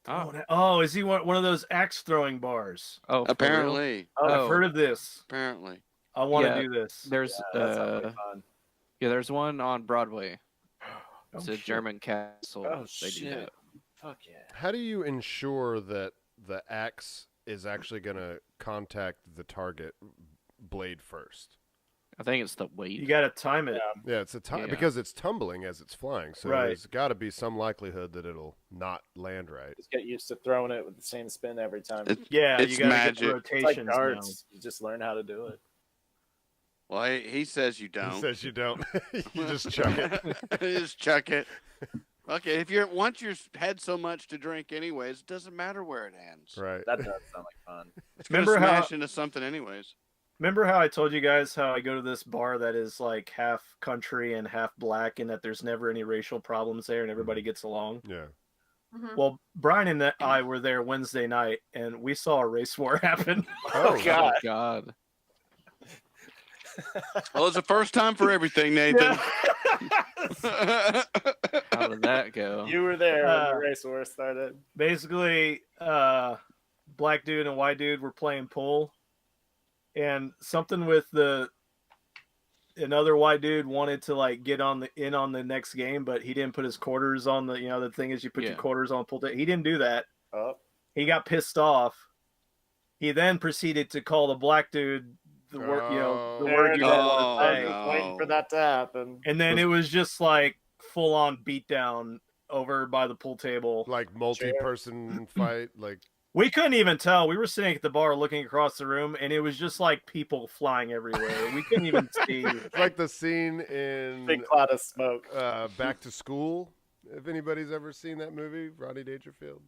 [SPEAKER 2] Oh, is he one of those axe throwing bars?
[SPEAKER 3] Oh, for real?
[SPEAKER 7] Apparently.
[SPEAKER 2] I've heard of this.
[SPEAKER 7] Apparently.
[SPEAKER 2] I want to
[SPEAKER 3] Yeah.
[SPEAKER 2] do this.
[SPEAKER 3] There's
[SPEAKER 5] That sounds like fun.
[SPEAKER 3] there's one on Broadway. It's
[SPEAKER 2] Oh,
[SPEAKER 3] a
[SPEAKER 2] shit.
[SPEAKER 3] German castle.
[SPEAKER 5] Oh,
[SPEAKER 3] They do
[SPEAKER 5] shit.
[SPEAKER 3] that.
[SPEAKER 5] Fuck yeah.
[SPEAKER 4] How do you ensure that the axe is actually going to contact the target blade first?
[SPEAKER 3] I think it's the weight.
[SPEAKER 2] You got to time it.
[SPEAKER 4] Yeah, it's a time
[SPEAKER 3] Yeah.
[SPEAKER 4] because it's tumbling as it's flying. So
[SPEAKER 2] Right.
[SPEAKER 4] there's got to be some likelihood that it'll not land right.
[SPEAKER 5] Just get used to throwing it with the same spin every time.
[SPEAKER 2] Yeah,
[SPEAKER 7] It's
[SPEAKER 2] you got to get
[SPEAKER 7] magic.
[SPEAKER 2] the
[SPEAKER 5] It's like
[SPEAKER 2] rotations now.
[SPEAKER 5] darts. You just learn how to do it.
[SPEAKER 7] Well, he says you don't.
[SPEAKER 4] He says you don't. You just chuck it.
[SPEAKER 7] You just chuck it. Okay, if once you've had so much to drink anyways, it doesn't matter where it ends.
[SPEAKER 4] Right.
[SPEAKER 5] That does sound like fun.
[SPEAKER 7] It's gonna
[SPEAKER 2] Remember how-
[SPEAKER 7] smash into something anyways.
[SPEAKER 2] Remember how I told you guys how I go to this bar that is like half country and half black, and that there's never any racial problems there, and everybody gets along?
[SPEAKER 4] Yeah.
[SPEAKER 6] Mhm.
[SPEAKER 2] Well, Brian and I were there Wednesday night, and we saw a race war happen.
[SPEAKER 5] Oh, God.
[SPEAKER 3] Oh, God.
[SPEAKER 7] Well, it's the first time for everything, Nathan.
[SPEAKER 3] How did that go?
[SPEAKER 5] You were there when
[SPEAKER 2] Uh,
[SPEAKER 5] the race war started.
[SPEAKER 2] Basically, black dude and white dude were playing pool, and something with another white dude wanted to like get on the next game, but he didn't put his quarters on the thing is you put your
[SPEAKER 3] Yeah.
[SPEAKER 2] quarters on pool. He didn't do that.
[SPEAKER 5] Oh,
[SPEAKER 2] He got pissed off. He then proceeded to call the black dude the word, the
[SPEAKER 5] there
[SPEAKER 2] word
[SPEAKER 5] it
[SPEAKER 2] you
[SPEAKER 5] is.
[SPEAKER 2] don't
[SPEAKER 7] Oh,
[SPEAKER 2] want to
[SPEAKER 5] I
[SPEAKER 2] say.
[SPEAKER 5] was
[SPEAKER 7] no.
[SPEAKER 5] waiting for that to happen.
[SPEAKER 2] And then it was just like full on beatdown over by the pool table.
[SPEAKER 4] Like multi-person fight. Like
[SPEAKER 2] We couldn't even tell. We were sitting at the bar looking across the room, and it was just like people flying everywhere. We couldn't even see.
[SPEAKER 4] it's like the scene in
[SPEAKER 5] Big cloud of smoke.
[SPEAKER 4] Back to School. If anybody's ever seen that movie, Rodney Dangerfield,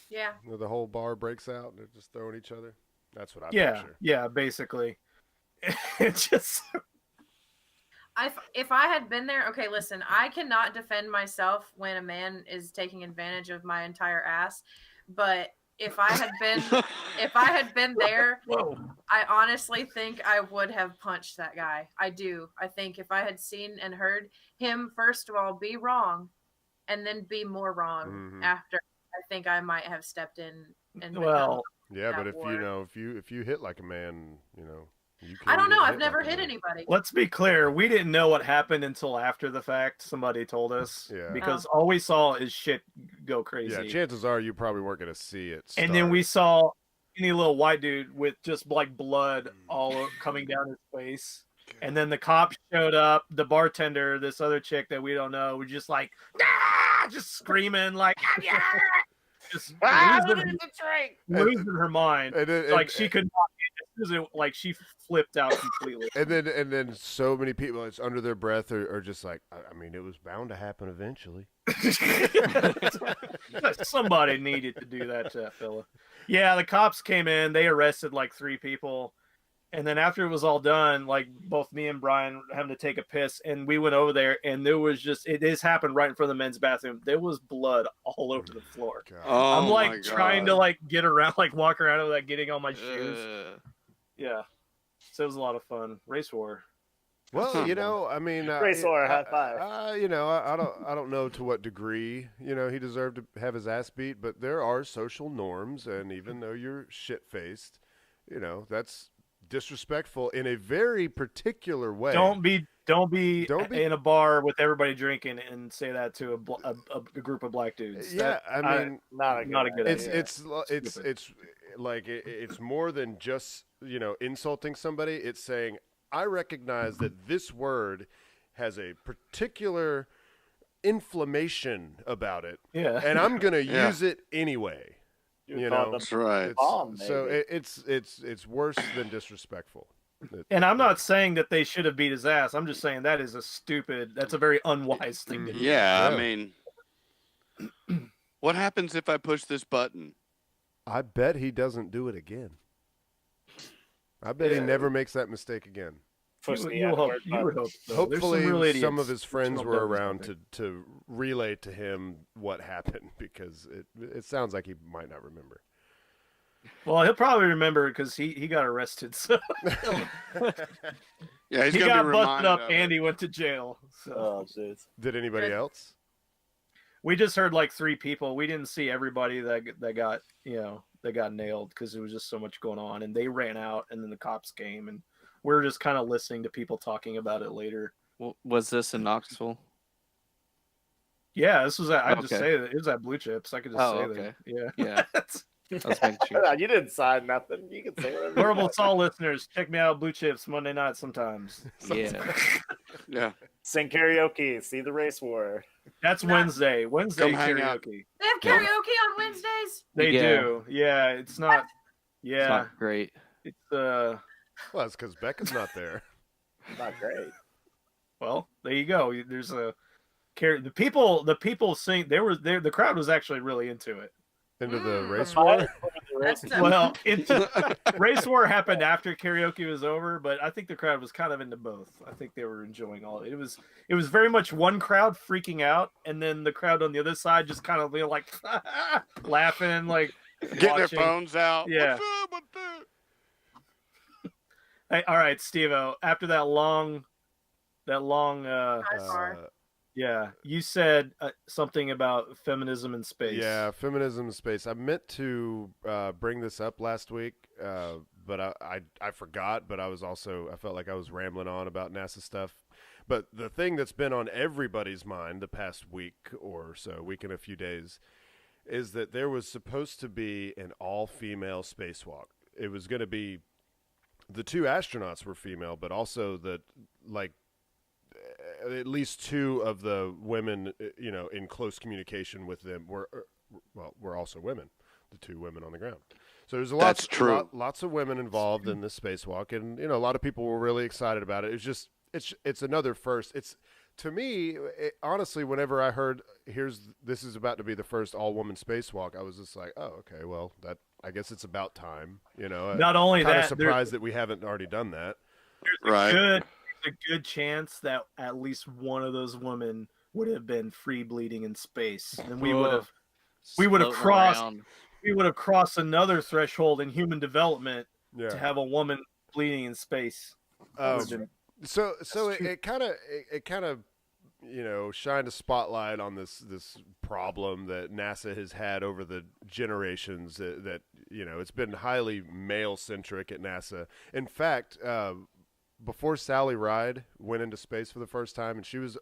[SPEAKER 6] Yeah.
[SPEAKER 4] where the whole bar breaks out and they're just throwing each other. That's what I
[SPEAKER 2] Yeah,
[SPEAKER 4] picture.
[SPEAKER 2] yeah, basically. It's just
[SPEAKER 6] If I had been there, okay, listen, I cannot defend myself when a man is taking advantage of my entire ass, but if I had been there,
[SPEAKER 2] whoa.
[SPEAKER 6] I honestly think I would have punched that guy. I do. I think if I had seen and heard him, first of all, be wrong and then be more wrong
[SPEAKER 4] Mhm.
[SPEAKER 6] after, I think I might have stepped in and
[SPEAKER 2] Well,
[SPEAKER 4] Yeah, but
[SPEAKER 6] that
[SPEAKER 4] if you hit like a man, you can
[SPEAKER 6] I don't know.
[SPEAKER 4] get
[SPEAKER 6] I've never
[SPEAKER 4] like a
[SPEAKER 6] hit
[SPEAKER 4] man.
[SPEAKER 6] anybody.
[SPEAKER 2] let's be clear. We didn't know what happened until after the fact. Somebody told us.
[SPEAKER 4] Yeah.
[SPEAKER 2] Because all we saw is shit go crazy.
[SPEAKER 4] Yeah, chances are you probably weren't going to see it.
[SPEAKER 2] And then
[SPEAKER 4] start.
[SPEAKER 2] we saw any little white dude with just like blood all coming down his face. And then the cops showed up. The bartender, this other chick that we don't know, was just like, ah! Just screaming like, yeah! Just losing her mind.
[SPEAKER 4] And then,
[SPEAKER 2] Like she could not. Like she flipped out completely.
[SPEAKER 4] and then so many people, it's under their breath, are just like, I mean, it was bound to happen eventually.
[SPEAKER 2] Somebody needed to do that to that fella. Yeah, the cops came in. They arrested like 3 people. And then after it was all done, like both me and Brian having to take a piss, and we went over there, and there was just this happened right in front of the men's bathroom. There was blood all over the floor.
[SPEAKER 4] God.
[SPEAKER 7] Oh,
[SPEAKER 2] I'm
[SPEAKER 7] my
[SPEAKER 2] like trying to
[SPEAKER 7] God.
[SPEAKER 2] like get around, like walk around without getting on my shoes.
[SPEAKER 3] Ugh.
[SPEAKER 2] Yeah, so it was a lot of fun. Race war.
[SPEAKER 4] Well, I mean,
[SPEAKER 5] Race war, high five.
[SPEAKER 4] I don't know to what degree he deserved to have his ass beat, but there are social norms, and even though you're shit faced, that's disrespectful in a very particular way.
[SPEAKER 2] Don't be in a bar with everybody drinking and say that to a group of black dudes.
[SPEAKER 4] Yeah,
[SPEAKER 2] That-
[SPEAKER 4] I mean,
[SPEAKER 5] Not a good
[SPEAKER 4] it's
[SPEAKER 5] idea.
[SPEAKER 4] it's like it's more than just insulting somebody. It's saying I recognize that this word has a particular inflammation about it,
[SPEAKER 2] Yeah.
[SPEAKER 4] and I'm gonna
[SPEAKER 7] Yeah.
[SPEAKER 4] use it anyway.
[SPEAKER 5] You would call them
[SPEAKER 7] That's right.
[SPEAKER 4] It's,
[SPEAKER 5] bomb,
[SPEAKER 4] so
[SPEAKER 5] maybe.
[SPEAKER 4] it's worse than disrespectful.
[SPEAKER 2] And I'm not saying that they should have beat his ass. I'm just saying that's a very unwise thing to do.
[SPEAKER 7] Yeah,
[SPEAKER 4] Yeah.
[SPEAKER 7] I mean, what happens if I push this button?
[SPEAKER 4] I bet he doesn't do it again. I bet he never makes that mistake again.
[SPEAKER 5] Push
[SPEAKER 2] You,
[SPEAKER 5] the
[SPEAKER 2] you, hope,
[SPEAKER 5] N-word
[SPEAKER 2] you would
[SPEAKER 5] button.
[SPEAKER 2] hope so. There's
[SPEAKER 4] Hopefully,
[SPEAKER 2] some, real
[SPEAKER 4] some of
[SPEAKER 2] idiots
[SPEAKER 4] his friends
[SPEAKER 2] that
[SPEAKER 4] were
[SPEAKER 2] don't know
[SPEAKER 4] around
[SPEAKER 2] something.
[SPEAKER 4] to relay to him what happened because it sounds like he might not remember.
[SPEAKER 2] Well, he'll probably remember because he got arrested. So
[SPEAKER 7] Yeah, he's
[SPEAKER 2] he
[SPEAKER 7] gonna
[SPEAKER 2] got
[SPEAKER 7] be
[SPEAKER 2] busted
[SPEAKER 7] reminded
[SPEAKER 2] up
[SPEAKER 7] of
[SPEAKER 2] and
[SPEAKER 7] it.
[SPEAKER 2] he went to jail. So
[SPEAKER 5] Oh, jeez.
[SPEAKER 4] Did anybody
[SPEAKER 6] Good.
[SPEAKER 4] else?
[SPEAKER 2] we just heard like 3 people. We didn't see everybody that got that got nailed because there was just so much going on, and they ran out, and then the cops came, and we're just kind of listening to people talking about it later.
[SPEAKER 3] Was this in Knoxville?
[SPEAKER 2] Yeah, this was at, I just
[SPEAKER 3] Okay.
[SPEAKER 2] say that it was at Blue Chips. I could just
[SPEAKER 3] Oh,
[SPEAKER 2] say
[SPEAKER 3] okay.
[SPEAKER 2] that. Yeah.
[SPEAKER 3] Yeah. I was making sure.
[SPEAKER 5] You didn't sign nothing. You can say whatever. you
[SPEAKER 2] Horrible
[SPEAKER 5] want.
[SPEAKER 2] Saul listeners, check me out at Blue Chips Monday night sometimes.
[SPEAKER 3] Yeah.
[SPEAKER 7] Yeah.
[SPEAKER 5] Sing karaoke. See the race war.
[SPEAKER 2] That's
[SPEAKER 6] Not-
[SPEAKER 2] Wednesday. Wednesday
[SPEAKER 7] Come hang out.
[SPEAKER 2] karaoke.
[SPEAKER 6] They have karaoke on Wednesdays.
[SPEAKER 2] They
[SPEAKER 3] Yeah.
[SPEAKER 2] do. Yeah, it's not.
[SPEAKER 3] It's
[SPEAKER 2] Yeah,
[SPEAKER 3] not great.
[SPEAKER 2] it's
[SPEAKER 4] Well, that's because Becca's not there.
[SPEAKER 5] Not great.
[SPEAKER 2] well, there you go. There's a the people sing. They were there. The crowd was actually really into it.
[SPEAKER 4] Into the race
[SPEAKER 5] Why-
[SPEAKER 4] war?
[SPEAKER 6] That's the,
[SPEAKER 2] Well, race war happened after karaoke was over, but I think the crowd was kind of into both. I think they were enjoying all. It was very much one crowd freaking out, and then the crowd on the other side just kind of like laughing, like
[SPEAKER 7] Getting their
[SPEAKER 2] watching.
[SPEAKER 7] phones out.
[SPEAKER 2] Yeah.
[SPEAKER 7] What's up? What's up?
[SPEAKER 2] Hey, all right, Steve-O, after that long
[SPEAKER 6] sidebar.
[SPEAKER 2] yeah, you said something about feminism in space.
[SPEAKER 4] Yeah, feminism in space. I meant to bring this up last week, but I forgot. But I felt like I was rambling on about NASA stuff. But the thing that's been on everybody's mind the past week or so, week and a few days, is that there was supposed to be an all-female spacewalk. It was going to be the 2 astronauts were female, but also at least 2 of the women, in close communication with them were also women, the 2 women on the ground. So there's
[SPEAKER 7] That's true.
[SPEAKER 4] lots of women involved in this spacewalk, and a lot of people were really excited about it. It's another first. It's to me, honestly, whenever I heard this is about to be the first all-woman spacewalk, I was just like, oh, okay, well, I guess it's about time.
[SPEAKER 2] Not only
[SPEAKER 4] kind
[SPEAKER 2] that,
[SPEAKER 4] of surprised that we haven't already done that.
[SPEAKER 7] Right.
[SPEAKER 2] there's a good chance that at least one of those women would have been free bleeding in space, and we would have
[SPEAKER 3] Floating
[SPEAKER 2] crossed
[SPEAKER 3] around.
[SPEAKER 2] another threshold in human development
[SPEAKER 4] Yeah.
[SPEAKER 2] to have a woman bleeding in space.
[SPEAKER 4] So
[SPEAKER 2] true.
[SPEAKER 4] it kind of shined a spotlight on this problem that NASA has had over the generations that it's been highly male centric at NASA. In fact, before Sally Ride went into space for the first time, and she was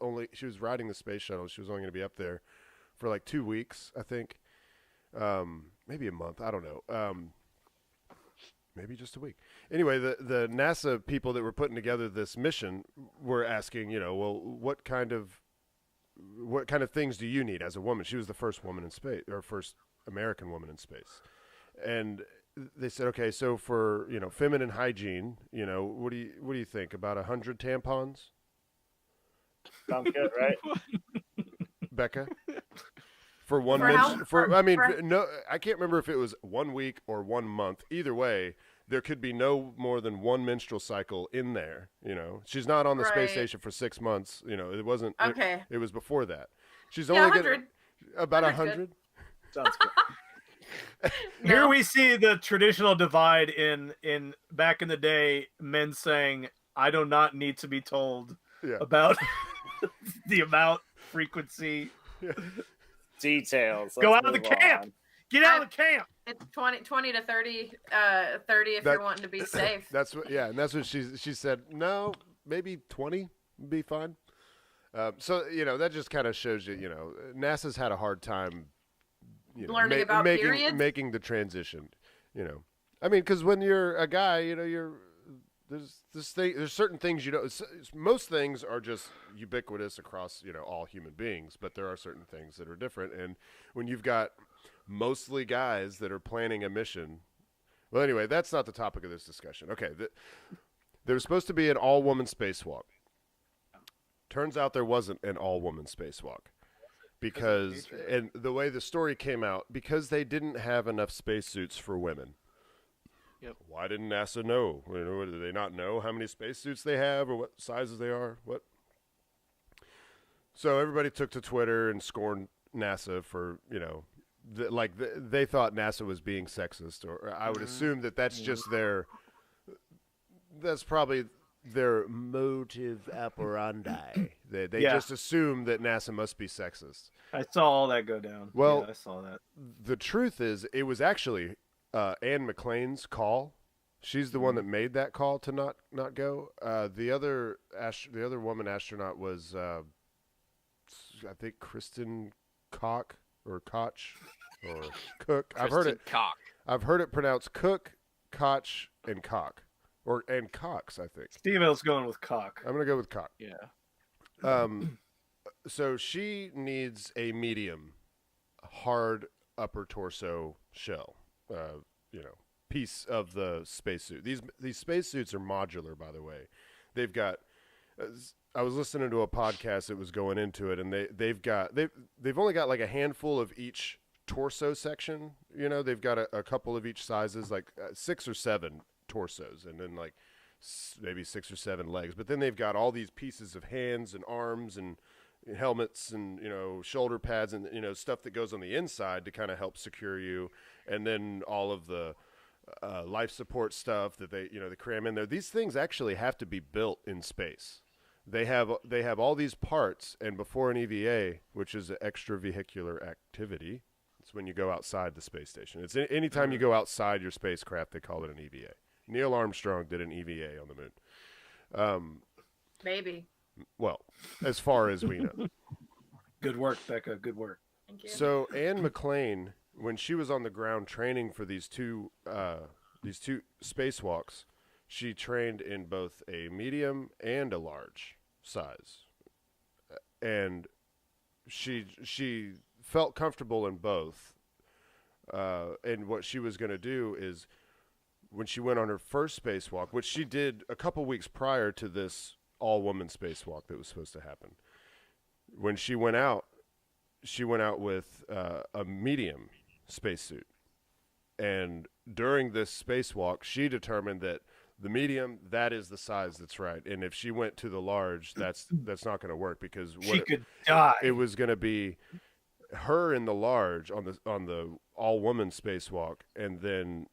[SPEAKER 4] riding the space shuttle. She was only going to be up there for like 2 weeks, I think, maybe a month. I don't know. Maybe just a week. Anyway, the NASA people that were putting together this mission were asking, well, what kind of things do you need as a woman? She was the first woman in space, or first American woman in space, and they said, okay, so for feminine hygiene, what do you think? About 100 tampons,
[SPEAKER 5] Sounds good, right?
[SPEAKER 4] Becca? For one
[SPEAKER 6] For how-
[SPEAKER 4] menstru-
[SPEAKER 6] for-
[SPEAKER 4] I mean,
[SPEAKER 6] for-
[SPEAKER 4] no, I can't remember if it was 1 week or 1 month. Either way, there could be no more than 1 menstrual cycle in there. She's not on the space
[SPEAKER 6] Right.
[SPEAKER 4] station for 6 months. It wasn't.
[SPEAKER 6] Okay.
[SPEAKER 4] It was before that. She's
[SPEAKER 6] Yeah,
[SPEAKER 4] only
[SPEAKER 6] 100.
[SPEAKER 4] getting about
[SPEAKER 6] 100 's
[SPEAKER 4] 100.
[SPEAKER 5] Sounds good.
[SPEAKER 2] Here
[SPEAKER 6] No.
[SPEAKER 2] we see the traditional divide in back in the day, men saying, "I do not need to be told
[SPEAKER 4] Yeah.
[SPEAKER 2] about the amount, frequency.
[SPEAKER 5] Details.
[SPEAKER 2] Go
[SPEAKER 5] Let's
[SPEAKER 2] out of the
[SPEAKER 5] move
[SPEAKER 2] camp.
[SPEAKER 5] on.
[SPEAKER 2] Get out of the camp."
[SPEAKER 6] It's 20 to 30, 30 if
[SPEAKER 4] That-
[SPEAKER 6] you're wanting to be safe.
[SPEAKER 4] That's what. Yeah, and that's what she said. No, maybe 20 would be fine. So that just kind of shows you. NASA's had a hard time.
[SPEAKER 6] Learning about periods?
[SPEAKER 4] making the transition. I mean, because when you're a guy, there's certain things most things are just ubiquitous across all human beings, but there are certain things that are different. And when you've got mostly guys that are planning a mission, well, anyway, that's not the topic of this discussion. Okay, there was supposed to be an all-woman spacewalk. Turns out there wasn't an all-woman spacewalk. Because, and the way the story came out, because they didn't have enough spacesuits for women. Why didn't NASA know? Do they not know how many spacesuits they have or what sizes they are? What? So everybody took to Twitter and scorned NASA for, they thought NASA was being sexist, or I would assume that that's just that's probably their motive operandi. They just assume that NASA must be sexist.
[SPEAKER 2] I saw all that go down.
[SPEAKER 4] Well,
[SPEAKER 2] I saw that.
[SPEAKER 4] The truth is, it was actually Anne McClain's call. She's the one that made that call to not go. The other woman astronaut was, I think, Kristen Koch or Koch or Cook. I've heard it pronounced Cook, Koch, and Koch, and Cox. I think.
[SPEAKER 2] Steve-O's going with cock.
[SPEAKER 4] I'm gonna go with Koch.
[SPEAKER 3] Yeah.
[SPEAKER 4] So she needs a medium, hard upper torso shell. Piece of the spacesuit. These spacesuits are modular, by the way. They've got. I was listening to a podcast that was going into it, and they've only got like a handful of each torso section. They've got a couple of each sizes, like 6 or 7 torsos, and then like maybe 6 or 7 legs. But then they've got all these pieces of hands and arms and helmets and shoulder pads and stuff that goes on the inside to kind of help secure you, and then all of the life support stuff that they cram in there. These things actually have to be built in space. They have all these parts, and before an EVA, which is an extravehicular activity, it's when you go outside the space station. It's anytime you go outside your spacecraft, they call it an EVA. Neil Armstrong did an EVA on the moon.
[SPEAKER 6] Maybe.
[SPEAKER 4] Well, as far as we know.
[SPEAKER 2] Good work, Bekah. Good work.
[SPEAKER 6] Thank you.
[SPEAKER 4] So Anne McClain, when she was on the ground training for these two spacewalks, she trained in both a medium and a large size, and she felt comfortable in both. And what she was going to do is, when she went on her first spacewalk, which she did a couple weeks prior to this all-woman spacewalk that was supposed to happen, when she went out with a medium spacesuit. And during this spacewalk, she determined that the medium, that is the size that's right. And if she went to the large, that's not going to work, because
[SPEAKER 2] she could die.
[SPEAKER 4] It was going to be her in the large on the all-woman spacewalk, and then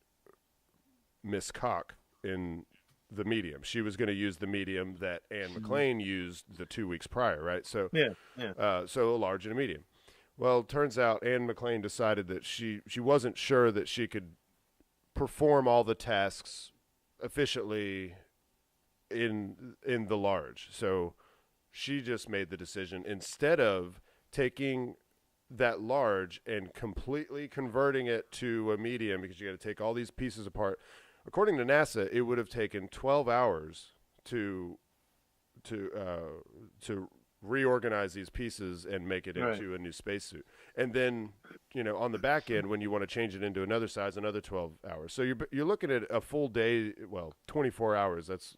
[SPEAKER 4] Miss Koch in the medium. She was going to use the medium that Anne McClain used the 2 weeks prior, right? So so a large and a medium. Well, it turns out Anne McClain decided that she wasn't sure that she could perform all the tasks efficiently in the large. So she just made the decision, instead of taking that large and completely converting it to a medium, because you got to take all these pieces apart. According to NASA, it would have taken 12 hours to reorganize these pieces and make it into a new spacesuit. And then, on the back end, when you want to change it into another size, another 12 hours. So you're looking at a full day, 24 hours. That's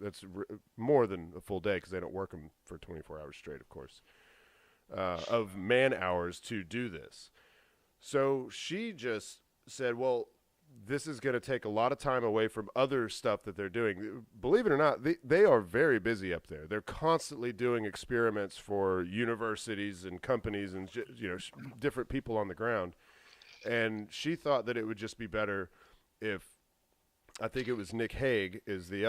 [SPEAKER 4] more than a full day, because they don't work them for 24 hours straight, of course, of man hours to do this. So she just said, well, this is going to take a lot of time away from other stuff that they're doing. Believe it or not, they are very busy up there. They're constantly doing experiments for universities and companies and different people on the ground. And she thought that it would just be better if, I think it was Nick Hague is the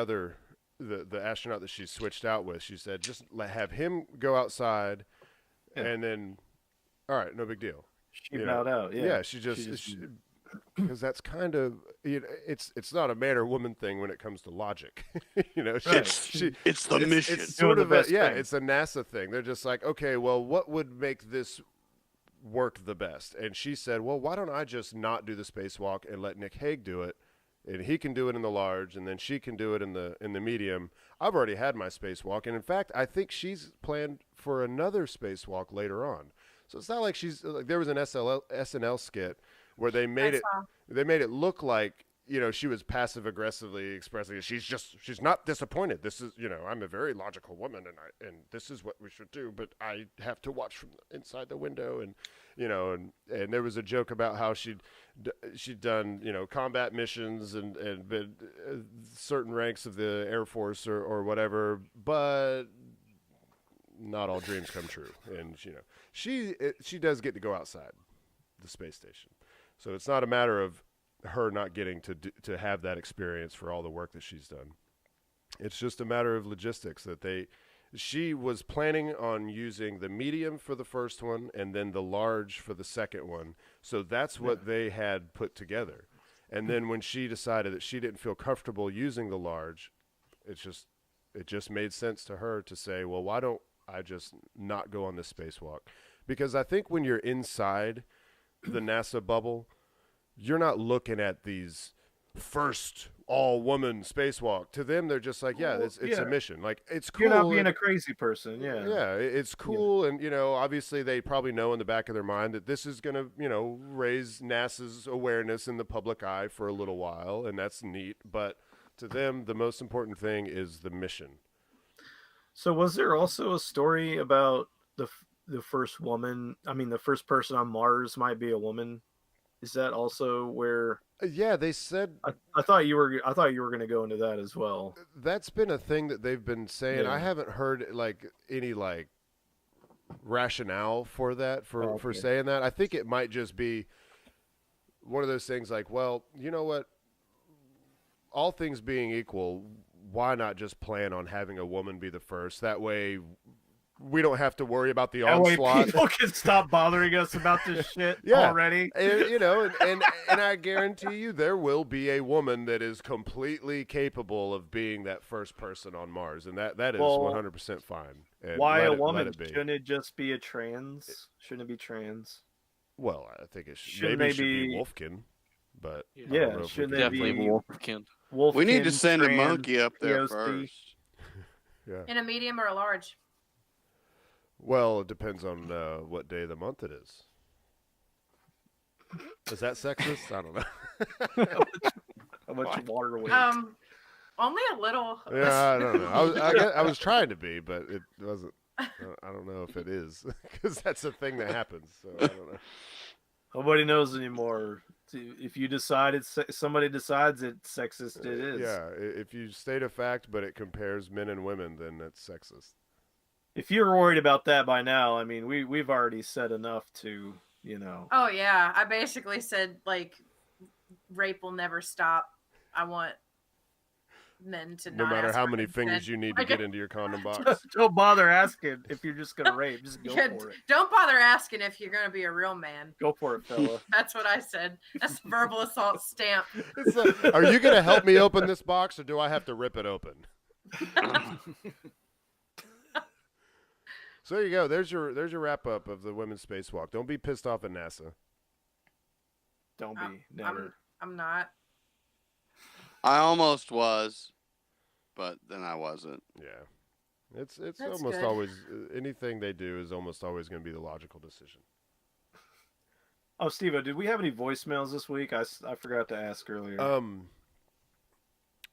[SPEAKER 4] astronaut that she switched out with. She said, just have him go outside, and then, all right, no big deal.
[SPEAKER 2] She bowed out. Yeah,
[SPEAKER 4] she because that's kind of, it's not a man or woman thing when it comes to logic.
[SPEAKER 7] It's the mission.
[SPEAKER 4] It's sort of it's a NASA thing. They're just like, okay, well, what would make this work the best? And she said, well, why don't I just not do the spacewalk and let Nick Hague do it, and he can do it in the large, and then she can do it in the medium. I've already had my spacewalk, and in fact, I think she's planned for another spacewalk later on. So it's not like there was an SNL skit where they made it look like she was passive aggressively expressing she's not disappointed. This is, I'm a very logical woman and this is what we should do, but I have to watch from inside the window and there was a joke about how she'd done, combat missions and been certain ranks of the Air Force or whatever, but not all dreams come true. And she does get to go outside the space station. So it's not a matter of her not getting to have that experience for all the work that she's done. It's just a matter of logistics that she was planning on using the medium for the first one and then the large for the second one. So that's what they had put together. And then when she decided that she didn't feel comfortable using the large, it just made sense to her to say, well, why don't I just not go on this spacewalk? Because I think when you're inside the NASA bubble, you're not looking at these first all-woman spacewalk. To them, they're just like, it's a mission. Like, it's cool.
[SPEAKER 2] You're not being a crazy person, yeah.
[SPEAKER 4] Yeah, it's cool, and, obviously they probably know in the back of their mind that this is going to, raise NASA's awareness in the public eye for a little while, and that's neat. But to them, the most important thing is the mission.
[SPEAKER 2] So was there also a story about the first woman? I mean, the first person on Mars might be a woman. Is that also where?
[SPEAKER 4] Yeah, they said.
[SPEAKER 2] I thought you were going to go into that as well.
[SPEAKER 4] That's been a thing that they've been saying.
[SPEAKER 2] Yeah.
[SPEAKER 4] I haven't heard any rationale for that for saying that. I think it might just be one of those things like, well, you know what? All things being equal, why not just plan on having a woman be the first? That way, we don't have to worry about the onslaught.
[SPEAKER 2] That way people can stop bothering us about this shit already.
[SPEAKER 4] And I guarantee you there will be a woman that is completely capable of being that first person on Mars, and that is 100% fine. And
[SPEAKER 2] why a woman? Shouldn't it just be a trans? Shouldn't it be trans?
[SPEAKER 4] Well, I think it should.
[SPEAKER 2] Shouldn't
[SPEAKER 4] maybe it
[SPEAKER 2] they
[SPEAKER 4] should
[SPEAKER 2] be
[SPEAKER 4] Wolfkin, but
[SPEAKER 2] yeah, shouldn't they
[SPEAKER 3] Definitely
[SPEAKER 2] be
[SPEAKER 3] Wolfkin.
[SPEAKER 7] We need to
[SPEAKER 2] Wolfkin,
[SPEAKER 7] send a
[SPEAKER 2] trans,
[SPEAKER 7] monkey up there
[SPEAKER 2] POC?
[SPEAKER 7] first.
[SPEAKER 4] Yeah.
[SPEAKER 6] In a medium or a large?
[SPEAKER 4] Well, it depends on what day of the month it is. Is that sexist? I don't know.
[SPEAKER 2] How much water weight?
[SPEAKER 6] Only a little.
[SPEAKER 4] Yeah, I don't know. I was trying to be, but it wasn't. I don't know if it is, because that's a thing that happens. So I don't know.
[SPEAKER 2] Nobody knows anymore. If you decide somebody decides it's sexist, it is.
[SPEAKER 4] Yeah, if you state a fact, but it compares men and women, then that's sexist.
[SPEAKER 2] If you're worried about that by now, I mean, we've already said enough to,
[SPEAKER 6] Oh yeah, I basically said rape will never stop. I want men to
[SPEAKER 4] no
[SPEAKER 6] not
[SPEAKER 4] matter
[SPEAKER 6] ask
[SPEAKER 4] how
[SPEAKER 6] for
[SPEAKER 4] many
[SPEAKER 6] consent.
[SPEAKER 4] fingers you need to get into your condom box.
[SPEAKER 2] Don't bother asking if you're just gonna rape. Just go for it.
[SPEAKER 6] Don't bother asking if you're gonna be a real man.
[SPEAKER 2] Go for it, fella.
[SPEAKER 6] That's what I said. That's verbal assault stamp.
[SPEAKER 4] Are you gonna help me open this box, or do I have to rip it open? So there you go. There's your wrap up of the women's spacewalk. Don't be pissed off at NASA.
[SPEAKER 2] Don't be. Never.
[SPEAKER 6] I'm not.
[SPEAKER 7] I almost was, but then I wasn't.
[SPEAKER 4] Yeah, it's
[SPEAKER 6] That's
[SPEAKER 4] almost
[SPEAKER 6] good.
[SPEAKER 4] always anything they do is almost always going to be the logical decision.
[SPEAKER 2] Oh, Steve, did we have any voicemails this week? I forgot to ask earlier.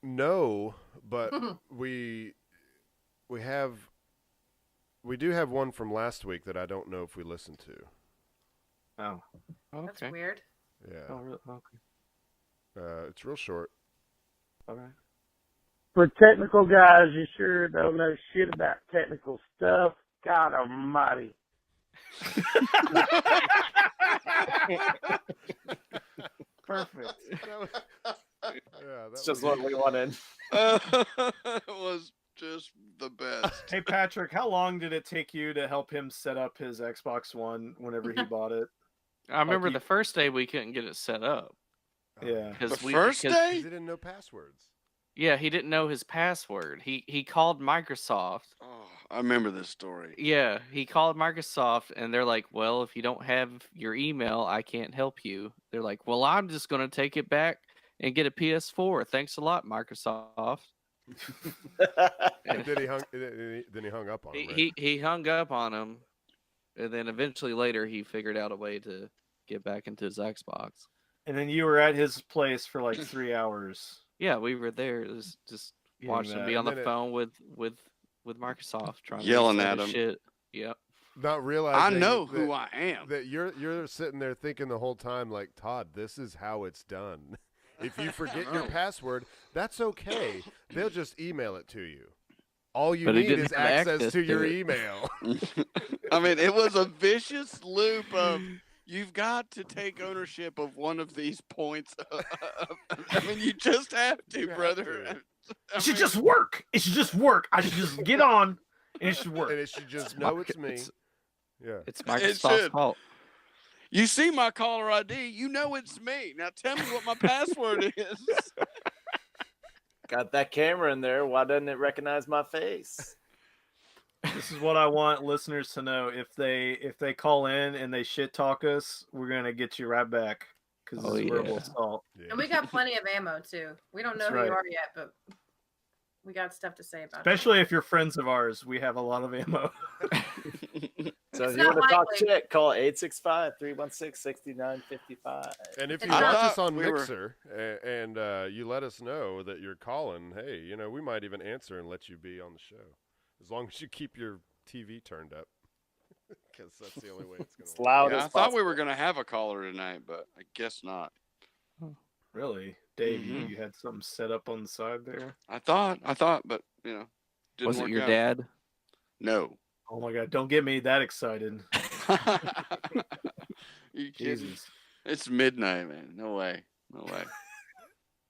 [SPEAKER 4] No, but we do have one from last week that I don't know if we listened to.
[SPEAKER 2] Oh,
[SPEAKER 6] That's
[SPEAKER 3] Okay.
[SPEAKER 6] weird.
[SPEAKER 4] Yeah,
[SPEAKER 2] oh, really? Okay.
[SPEAKER 4] it's real short.
[SPEAKER 2] All right.
[SPEAKER 10] For technical guys, you sure don't know shit about technical stuff. God almighty.
[SPEAKER 2] Perfect.
[SPEAKER 5] It's just what we wanted.
[SPEAKER 7] It was just the best.
[SPEAKER 2] Hey, Patrick, how long did it take you to help him set up his Xbox One whenever he bought it?
[SPEAKER 3] I remember the first day we couldn't get it set up.
[SPEAKER 2] Yeah.
[SPEAKER 7] The first day?
[SPEAKER 4] He didn't know passwords.
[SPEAKER 3] Yeah, he didn't know his password. He called Microsoft.
[SPEAKER 7] Oh, I remember this story.
[SPEAKER 3] Yeah, he called Microsoft and they're like, well, if you don't have your email, I can't help you. They're like, well, I'm just going to take it back and get a PS4. Thanks a lot, Microsoft.
[SPEAKER 4] And then he hung up on him. Right?
[SPEAKER 3] He hung up on him, and then eventually later he figured out a way to get back into his Xbox.
[SPEAKER 2] And then you were at his place for like 3 hours.
[SPEAKER 3] Yeah, we were there. It was just watching him be on the phone with Microsoft, trying
[SPEAKER 7] Yelling
[SPEAKER 3] to
[SPEAKER 7] at him.
[SPEAKER 3] shit. Yep.
[SPEAKER 4] Not realizing
[SPEAKER 7] I know who I am.
[SPEAKER 4] That you're sitting there thinking the whole time, like, Todd, this is how it's done. If you forget your password, that's okay. They'll just email it to you. All you need is access to your email.
[SPEAKER 7] I mean, it was a vicious loop of you've got to take ownership of one of these points. I mean, you just have to, brother.
[SPEAKER 2] It should just work. It should just work. I should just get on, and it should work.
[SPEAKER 4] And it should just know it's me. Yeah.
[SPEAKER 3] It's Microsoft's fault.
[SPEAKER 7] You see my caller ID, you know it's me. Now tell me what my password is.
[SPEAKER 5] Got that camera in there. Why doesn't it recognize my face?
[SPEAKER 2] This is what I want listeners to know. If they call in and they shit talk us, we're gonna get you right back because it's verbal assault.
[SPEAKER 4] Yeah.
[SPEAKER 6] And we got plenty of ammo too. We don't know
[SPEAKER 2] That's
[SPEAKER 6] who you
[SPEAKER 2] right.
[SPEAKER 6] are yet, but we got stuff to say about
[SPEAKER 2] Especially if you're friends of ours, we have a lot of ammo.
[SPEAKER 5] So
[SPEAKER 6] It's
[SPEAKER 5] if you want to
[SPEAKER 6] not
[SPEAKER 5] talk
[SPEAKER 6] likely.
[SPEAKER 5] shit, call 865-316-6955.
[SPEAKER 4] And if you
[SPEAKER 6] It's
[SPEAKER 4] watch
[SPEAKER 6] not-
[SPEAKER 4] us on
[SPEAKER 7] we were-
[SPEAKER 4] Mixer and you let us know that you're calling, hey, you know, we might even answer and let you be on the show. As long as you keep your TV turned up. Because that's the only way it's going
[SPEAKER 5] It's
[SPEAKER 4] to
[SPEAKER 5] loud
[SPEAKER 7] Yeah,
[SPEAKER 5] as
[SPEAKER 7] I thought we
[SPEAKER 5] possible.
[SPEAKER 7] were going to have a caller tonight, but I guess not.
[SPEAKER 2] Really, Dave?
[SPEAKER 7] Mhm.
[SPEAKER 2] You had something set up on the side there.
[SPEAKER 7] I thought, but, you know, didn't
[SPEAKER 3] Was it
[SPEAKER 7] work
[SPEAKER 3] your
[SPEAKER 7] out.
[SPEAKER 3] dad?
[SPEAKER 7] No.
[SPEAKER 2] Oh my god! Don't get me that excited.
[SPEAKER 7] You kidding?
[SPEAKER 2] Jesus.
[SPEAKER 7] It's midnight, man. No way. No way.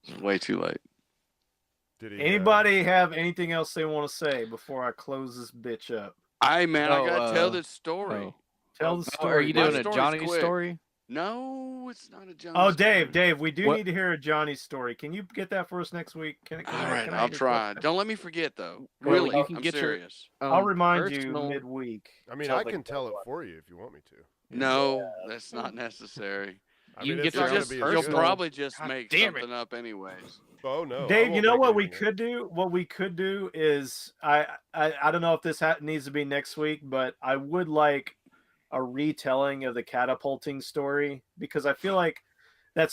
[SPEAKER 7] It's way too late.
[SPEAKER 4] Did he,
[SPEAKER 2] Anybody have anything else they want to say before I close this bitch up?
[SPEAKER 7] I gotta tell
[SPEAKER 3] Oh,
[SPEAKER 7] this story.
[SPEAKER 2] Tell the
[SPEAKER 3] Oh,
[SPEAKER 2] story.
[SPEAKER 3] are you
[SPEAKER 7] My
[SPEAKER 3] doing a
[SPEAKER 7] story's
[SPEAKER 3] Johnny
[SPEAKER 7] quick.
[SPEAKER 3] story?
[SPEAKER 7] No, it's not a Johnny
[SPEAKER 2] Oh,
[SPEAKER 7] story.
[SPEAKER 2] Dave, we do
[SPEAKER 3] What-
[SPEAKER 2] need to hear a Johnny story. Can you get that for us next week? Can
[SPEAKER 7] All right,
[SPEAKER 2] can
[SPEAKER 7] I'll
[SPEAKER 2] just
[SPEAKER 7] try.
[SPEAKER 2] watch that?
[SPEAKER 7] Don't let me forget, though.
[SPEAKER 3] Well,
[SPEAKER 7] Really,
[SPEAKER 3] you can
[SPEAKER 7] I'm
[SPEAKER 3] get your-
[SPEAKER 7] serious.
[SPEAKER 2] I'll remind
[SPEAKER 3] personal-
[SPEAKER 2] you midweek.
[SPEAKER 4] I mean,
[SPEAKER 5] Tell
[SPEAKER 4] I
[SPEAKER 5] the
[SPEAKER 4] can tell it
[SPEAKER 5] good
[SPEAKER 4] for you if you want me to.
[SPEAKER 7] No, that's not necessary.
[SPEAKER 4] I
[SPEAKER 3] You
[SPEAKER 4] mean,
[SPEAKER 3] can
[SPEAKER 4] it's
[SPEAKER 3] get
[SPEAKER 4] not
[SPEAKER 3] your
[SPEAKER 4] gonna
[SPEAKER 3] own
[SPEAKER 4] be as
[SPEAKER 7] You'll
[SPEAKER 3] personal-
[SPEAKER 4] good.
[SPEAKER 7] probably just
[SPEAKER 3] God
[SPEAKER 7] make
[SPEAKER 3] damn it.
[SPEAKER 7] something up anyways.
[SPEAKER 4] Oh, no. I
[SPEAKER 2] Dave, you
[SPEAKER 4] won't
[SPEAKER 2] know
[SPEAKER 4] make
[SPEAKER 2] what we
[SPEAKER 4] anything
[SPEAKER 2] could do? What we could do is I don't know if this needs to be next week, but I would like a retelling of the catapulting story because I feel like that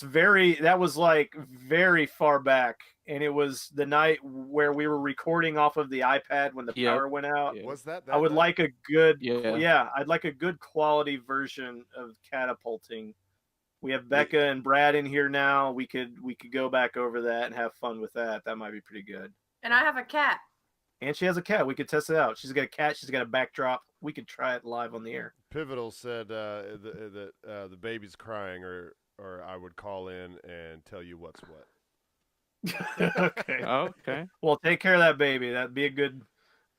[SPEAKER 2] was like very far back, and it was the night where we were recording off of the iPad when the
[SPEAKER 3] Yep.
[SPEAKER 2] power went out.
[SPEAKER 3] Yeah.
[SPEAKER 4] Was that
[SPEAKER 2] I would
[SPEAKER 4] night?
[SPEAKER 2] like a good
[SPEAKER 3] Yeah.
[SPEAKER 2] I'd like a good quality version of catapulting. We have Bekah and Brad in here now. We could go back over that and have fun with that. That might be pretty good.
[SPEAKER 6] And I have a cat.
[SPEAKER 2] And she has a cat. We could test it out. She's got a cat. She's got a backdrop. We could try it live on the air.
[SPEAKER 4] Pivotal said that the baby's crying, or I would call in and tell you what's what.
[SPEAKER 2] Okay.
[SPEAKER 3] Okay.
[SPEAKER 2] Well, take care of that baby. That'd be a good.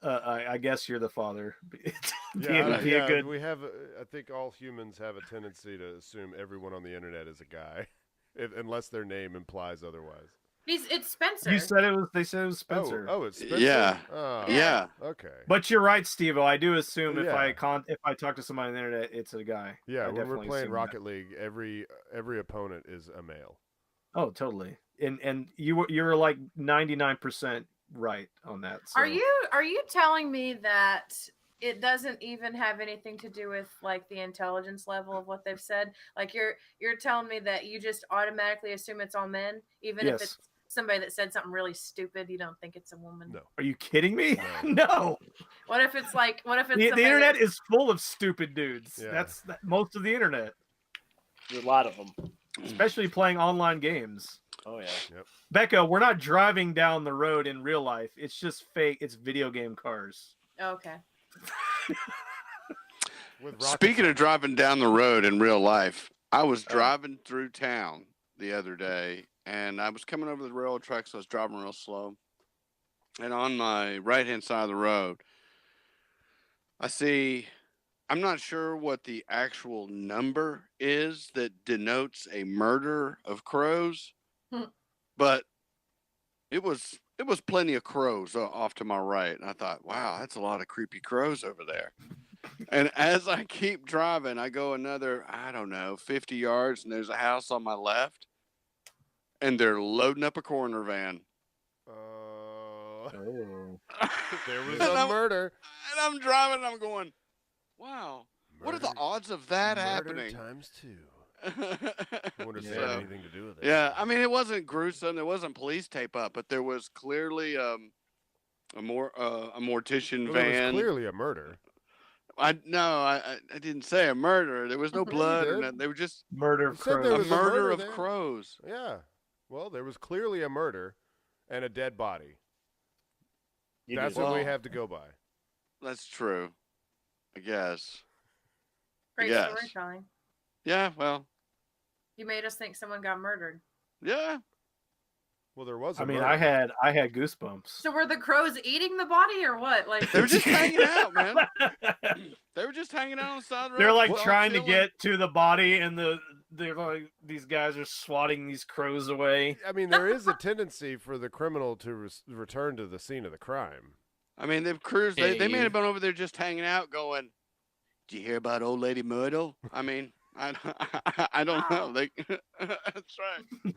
[SPEAKER 2] I guess you're the father. Be a good.
[SPEAKER 4] We have. I think all humans have a tendency to assume everyone on the internet is a guy, unless their name implies otherwise.
[SPEAKER 6] It's Spencer.
[SPEAKER 2] You said it was. They said it was Spencer.
[SPEAKER 4] Oh, it's Spencer.
[SPEAKER 7] Yeah.
[SPEAKER 4] Oh,
[SPEAKER 7] Yeah.
[SPEAKER 4] Okay.
[SPEAKER 2] But you're right, Steve. I do assume if
[SPEAKER 4] Yeah.
[SPEAKER 2] I talk to somebody on the internet, it's a guy.
[SPEAKER 4] Yeah,
[SPEAKER 2] I
[SPEAKER 4] when we're
[SPEAKER 2] definitely
[SPEAKER 4] playing
[SPEAKER 2] assume that.
[SPEAKER 4] Rocket League, every opponent is a male.
[SPEAKER 2] Oh, totally. And you're like 99% right on that. So.
[SPEAKER 6] Are you telling me that it doesn't even have anything to do with like the intelligence level of what they've said? Like you're telling me that you just automatically assume it's all men, even if
[SPEAKER 2] Yes.
[SPEAKER 6] it's somebody that said something really stupid, you don't think it's a woman?
[SPEAKER 4] No.
[SPEAKER 2] Are you kidding me?
[SPEAKER 4] No.
[SPEAKER 2] No.
[SPEAKER 6] What if it's
[SPEAKER 2] The
[SPEAKER 6] somebody
[SPEAKER 2] internet
[SPEAKER 6] that-
[SPEAKER 2] is full of stupid dudes.
[SPEAKER 4] Yeah.
[SPEAKER 2] That's most of the internet,
[SPEAKER 5] There's a lot of them.
[SPEAKER 2] especially playing online games.
[SPEAKER 5] Oh yeah.
[SPEAKER 2] Bekah, we're not driving down the road in real life. It's just fake. It's video game cars.
[SPEAKER 6] Okay.
[SPEAKER 4] With rocket
[SPEAKER 7] Speaking of
[SPEAKER 4] science.
[SPEAKER 7] driving down the road in real life, I was driving through town the other day, and I was coming over the railroad tracks, so I was driving real slow. And on my right-hand side of the road, I see, I'm not sure what the actual number is that denotes a murder of crows, but it was plenty of crows off to my right. And I thought, wow, that's a lot of creepy crows over there. And as I keep driving, I go another, I don't know, 50 yards, and there's a house on my left, and they're loading up a coroner van.
[SPEAKER 2] Oh.
[SPEAKER 4] There was
[SPEAKER 7] And
[SPEAKER 4] a murder.
[SPEAKER 7] And I'm driving, and I'm going, wow, what are the
[SPEAKER 4] Murder-
[SPEAKER 7] odds of that
[SPEAKER 4] murder
[SPEAKER 7] happening?
[SPEAKER 4] times 2. I wonder if they
[SPEAKER 3] Yeah.
[SPEAKER 4] had anything to do with it.
[SPEAKER 7] Yeah, I mean, it wasn't gruesome. There wasn't police tape up, but there was clearly a mortician
[SPEAKER 4] Well, there was
[SPEAKER 7] van.
[SPEAKER 4] clearly a murder.
[SPEAKER 7] I didn't say a murder. There was no blood or
[SPEAKER 4] did.
[SPEAKER 7] nothing. They were just
[SPEAKER 2] Murder
[SPEAKER 4] You
[SPEAKER 2] of
[SPEAKER 4] said there
[SPEAKER 7] a
[SPEAKER 2] crows.
[SPEAKER 4] was a
[SPEAKER 7] murder
[SPEAKER 4] murder
[SPEAKER 7] of
[SPEAKER 4] there.
[SPEAKER 7] crows.
[SPEAKER 4] Yeah. Well, there was clearly a murder and a dead body.
[SPEAKER 5] You
[SPEAKER 4] That's
[SPEAKER 5] do
[SPEAKER 4] what
[SPEAKER 5] that.
[SPEAKER 4] we
[SPEAKER 7] Well-
[SPEAKER 4] have to go by.
[SPEAKER 7] That's true. I guess.
[SPEAKER 6] Great
[SPEAKER 7] Yes.
[SPEAKER 6] storytelling.
[SPEAKER 7] Yeah. Well.
[SPEAKER 6] You made us think someone got murdered.
[SPEAKER 7] Yeah.
[SPEAKER 4] Well, there was.
[SPEAKER 2] I
[SPEAKER 4] A
[SPEAKER 2] mean,
[SPEAKER 4] murder.
[SPEAKER 2] I had goosebumps.
[SPEAKER 6] So were the crows eating the body or what? Like
[SPEAKER 7] They were just hanging out, man. They were just hanging out on the side of the road.
[SPEAKER 2] They're like
[SPEAKER 7] all
[SPEAKER 2] trying to
[SPEAKER 7] chilling.
[SPEAKER 2] get to the body, and they're like, these guys are swatting these crows away.
[SPEAKER 4] I mean, there is a tendency for the criminal to return to the scene of the crime.
[SPEAKER 7] I mean, they've cruised. They may
[SPEAKER 3] Dave.
[SPEAKER 7] have been over there just hanging out, going, "Did you hear about old lady Myrtle?" I mean, I don't know. They, that's right.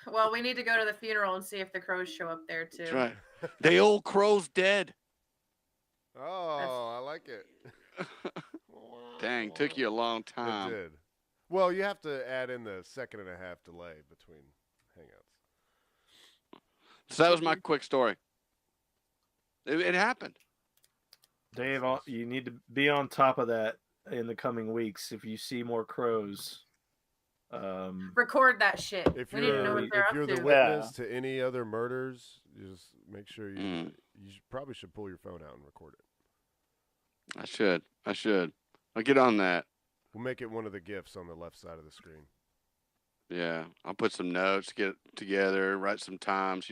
[SPEAKER 6] well, we need to go to the funeral and see if the crows show up there too.
[SPEAKER 7] That's right. They old crow's dead.
[SPEAKER 4] Oh, I like it.
[SPEAKER 7] Dang, took you a long
[SPEAKER 4] It
[SPEAKER 7] time.
[SPEAKER 4] did. Well, you have to add in the 1.5 second delay between hangouts.
[SPEAKER 7] So that was my quick story. It happened.
[SPEAKER 2] Dave, you need to be on top of that in the coming weeks. If you see more crows,
[SPEAKER 6] Record that shit.
[SPEAKER 4] If
[SPEAKER 6] We need to know what they're
[SPEAKER 4] if
[SPEAKER 6] up
[SPEAKER 4] you're the
[SPEAKER 6] to.
[SPEAKER 4] witness to any other murders, you just make sure you
[SPEAKER 7] Mm.
[SPEAKER 4] probably should pull your phone out and record it.
[SPEAKER 7] I should. I'll get on that.
[SPEAKER 4] We'll make it one of the GIFs on the left side of the screen.
[SPEAKER 7] Yeah, I'll put some notes, get it together, write some times.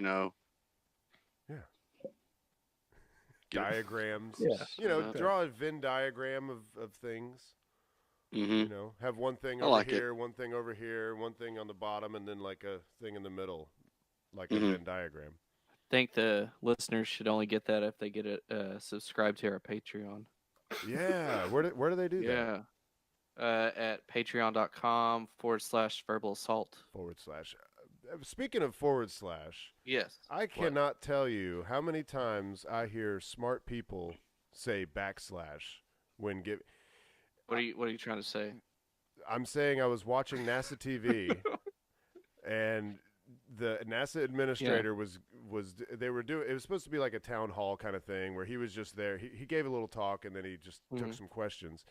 [SPEAKER 4] Diagrams.
[SPEAKER 2] Yeah.
[SPEAKER 4] Draw a Venn diagram of things.
[SPEAKER 7] Mm-hmm.
[SPEAKER 4] Have one thing
[SPEAKER 7] I
[SPEAKER 4] over
[SPEAKER 7] like it.
[SPEAKER 4] here, one thing over here, one thing on the bottom, and then like a thing in the middle, like
[SPEAKER 7] Mhm.
[SPEAKER 4] a Venn diagram.
[SPEAKER 3] Think the listeners should only get that if they get it subscribe to our Patreon.
[SPEAKER 4] Yeah. Where do they do that?
[SPEAKER 3] Yeah. At patreon.com/verbal assault.
[SPEAKER 4] / Speaking of /
[SPEAKER 3] Yes.
[SPEAKER 4] I cannot tell you how many times I hear smart people say / when give.
[SPEAKER 3] What are you trying to say?
[SPEAKER 4] I'm saying I was watching NASA TV, and the NASA administrator was they were doing. It was supposed to be like a town hall kind of thing where he was just there. He gave a little talk and then he just took some questions.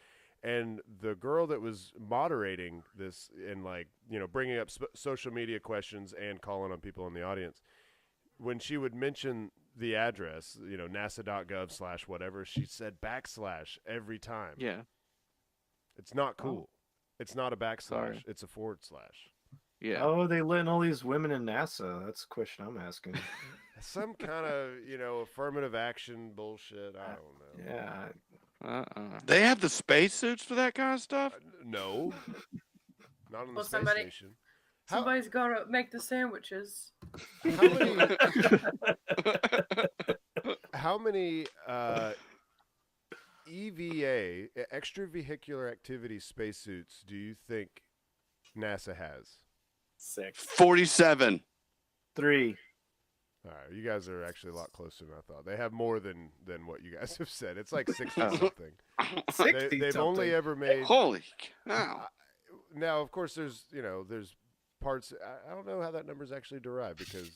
[SPEAKER 4] And the girl that was moderating this and bringing up social media questions and calling on people in the audience, when she would mention the address, nasa.gov / whatever, she said / every time.
[SPEAKER 3] Yeah.
[SPEAKER 4] It's not cool. It's not a /
[SPEAKER 3] Sorry.
[SPEAKER 4] It's a /.
[SPEAKER 3] Yeah.
[SPEAKER 2] Oh, they letting all these women in NASA? That's a question I'm asking.
[SPEAKER 4] Some kind of, affirmative action bullshit. I don't know.
[SPEAKER 2] Yeah.
[SPEAKER 7] They have the spacesuits for that kind of stuff.
[SPEAKER 4] No. Not on the
[SPEAKER 6] Well,
[SPEAKER 4] space
[SPEAKER 6] somebody-
[SPEAKER 4] station. How,
[SPEAKER 6] Somebody's got to make the sandwiches.
[SPEAKER 4] how many EVA, extravehicular activity spacesuits, do you think NASA has?
[SPEAKER 5] 6.
[SPEAKER 7] 47.
[SPEAKER 2] 3.
[SPEAKER 4] All right, you guys are actually a lot closer than I thought. They have more than what you guys have said. It's like 60 something.
[SPEAKER 2] 60
[SPEAKER 4] They've only
[SPEAKER 2] something.
[SPEAKER 4] ever made.
[SPEAKER 7] Holy cow!
[SPEAKER 4] Now, of course, there's parts. I don't know how that number's actually derived because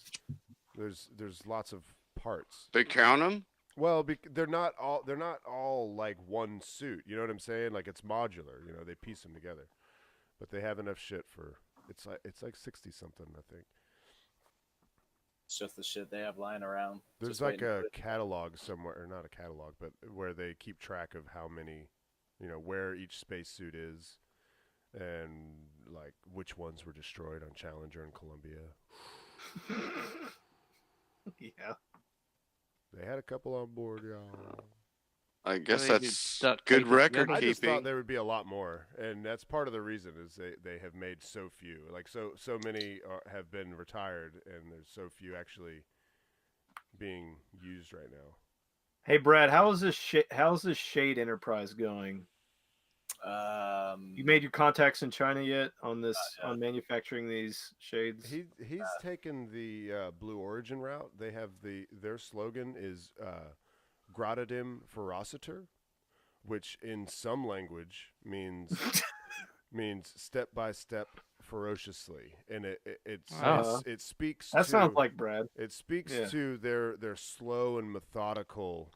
[SPEAKER 4] there's lots of parts.
[SPEAKER 7] They count them.
[SPEAKER 4] Well, they're not all like one suit. You know what I'm saying? Like it's modular. They piece them together, but they have enough shit for it's like 60 something. I think.
[SPEAKER 5] It's just the shit they have lying around.
[SPEAKER 4] There's
[SPEAKER 5] Just
[SPEAKER 4] like
[SPEAKER 5] waiting
[SPEAKER 4] a
[SPEAKER 5] for it.
[SPEAKER 4] catalog somewhere, or not a catalog, but where they keep track of how many, where each spacesuit is, and like which ones were destroyed on Challenger and Columbia.
[SPEAKER 2] Yeah.
[SPEAKER 4] They had a couple on board, y'all.
[SPEAKER 7] I guess
[SPEAKER 3] They
[SPEAKER 7] that's
[SPEAKER 3] duct
[SPEAKER 7] good
[SPEAKER 3] tape it
[SPEAKER 7] record
[SPEAKER 3] together.
[SPEAKER 4] I just thought
[SPEAKER 7] keeping.
[SPEAKER 4] there would be a lot more, and that's part of the reason is they have made so few. Like so many have been retired, and there's so few actually being used right now.
[SPEAKER 2] Hey, Brad, how's this Shade Enterprise going? You made your contacts in China yet on this on manufacturing these shades?
[SPEAKER 4] He's taken the Blue Origin route. They have their slogan is Gradadim Ferociter, which in some language means step by step ferociously, and it speaks.
[SPEAKER 2] That
[SPEAKER 4] to,
[SPEAKER 2] sounds like Brad.
[SPEAKER 4] It speaks
[SPEAKER 2] Yeah.
[SPEAKER 4] to their slow and methodical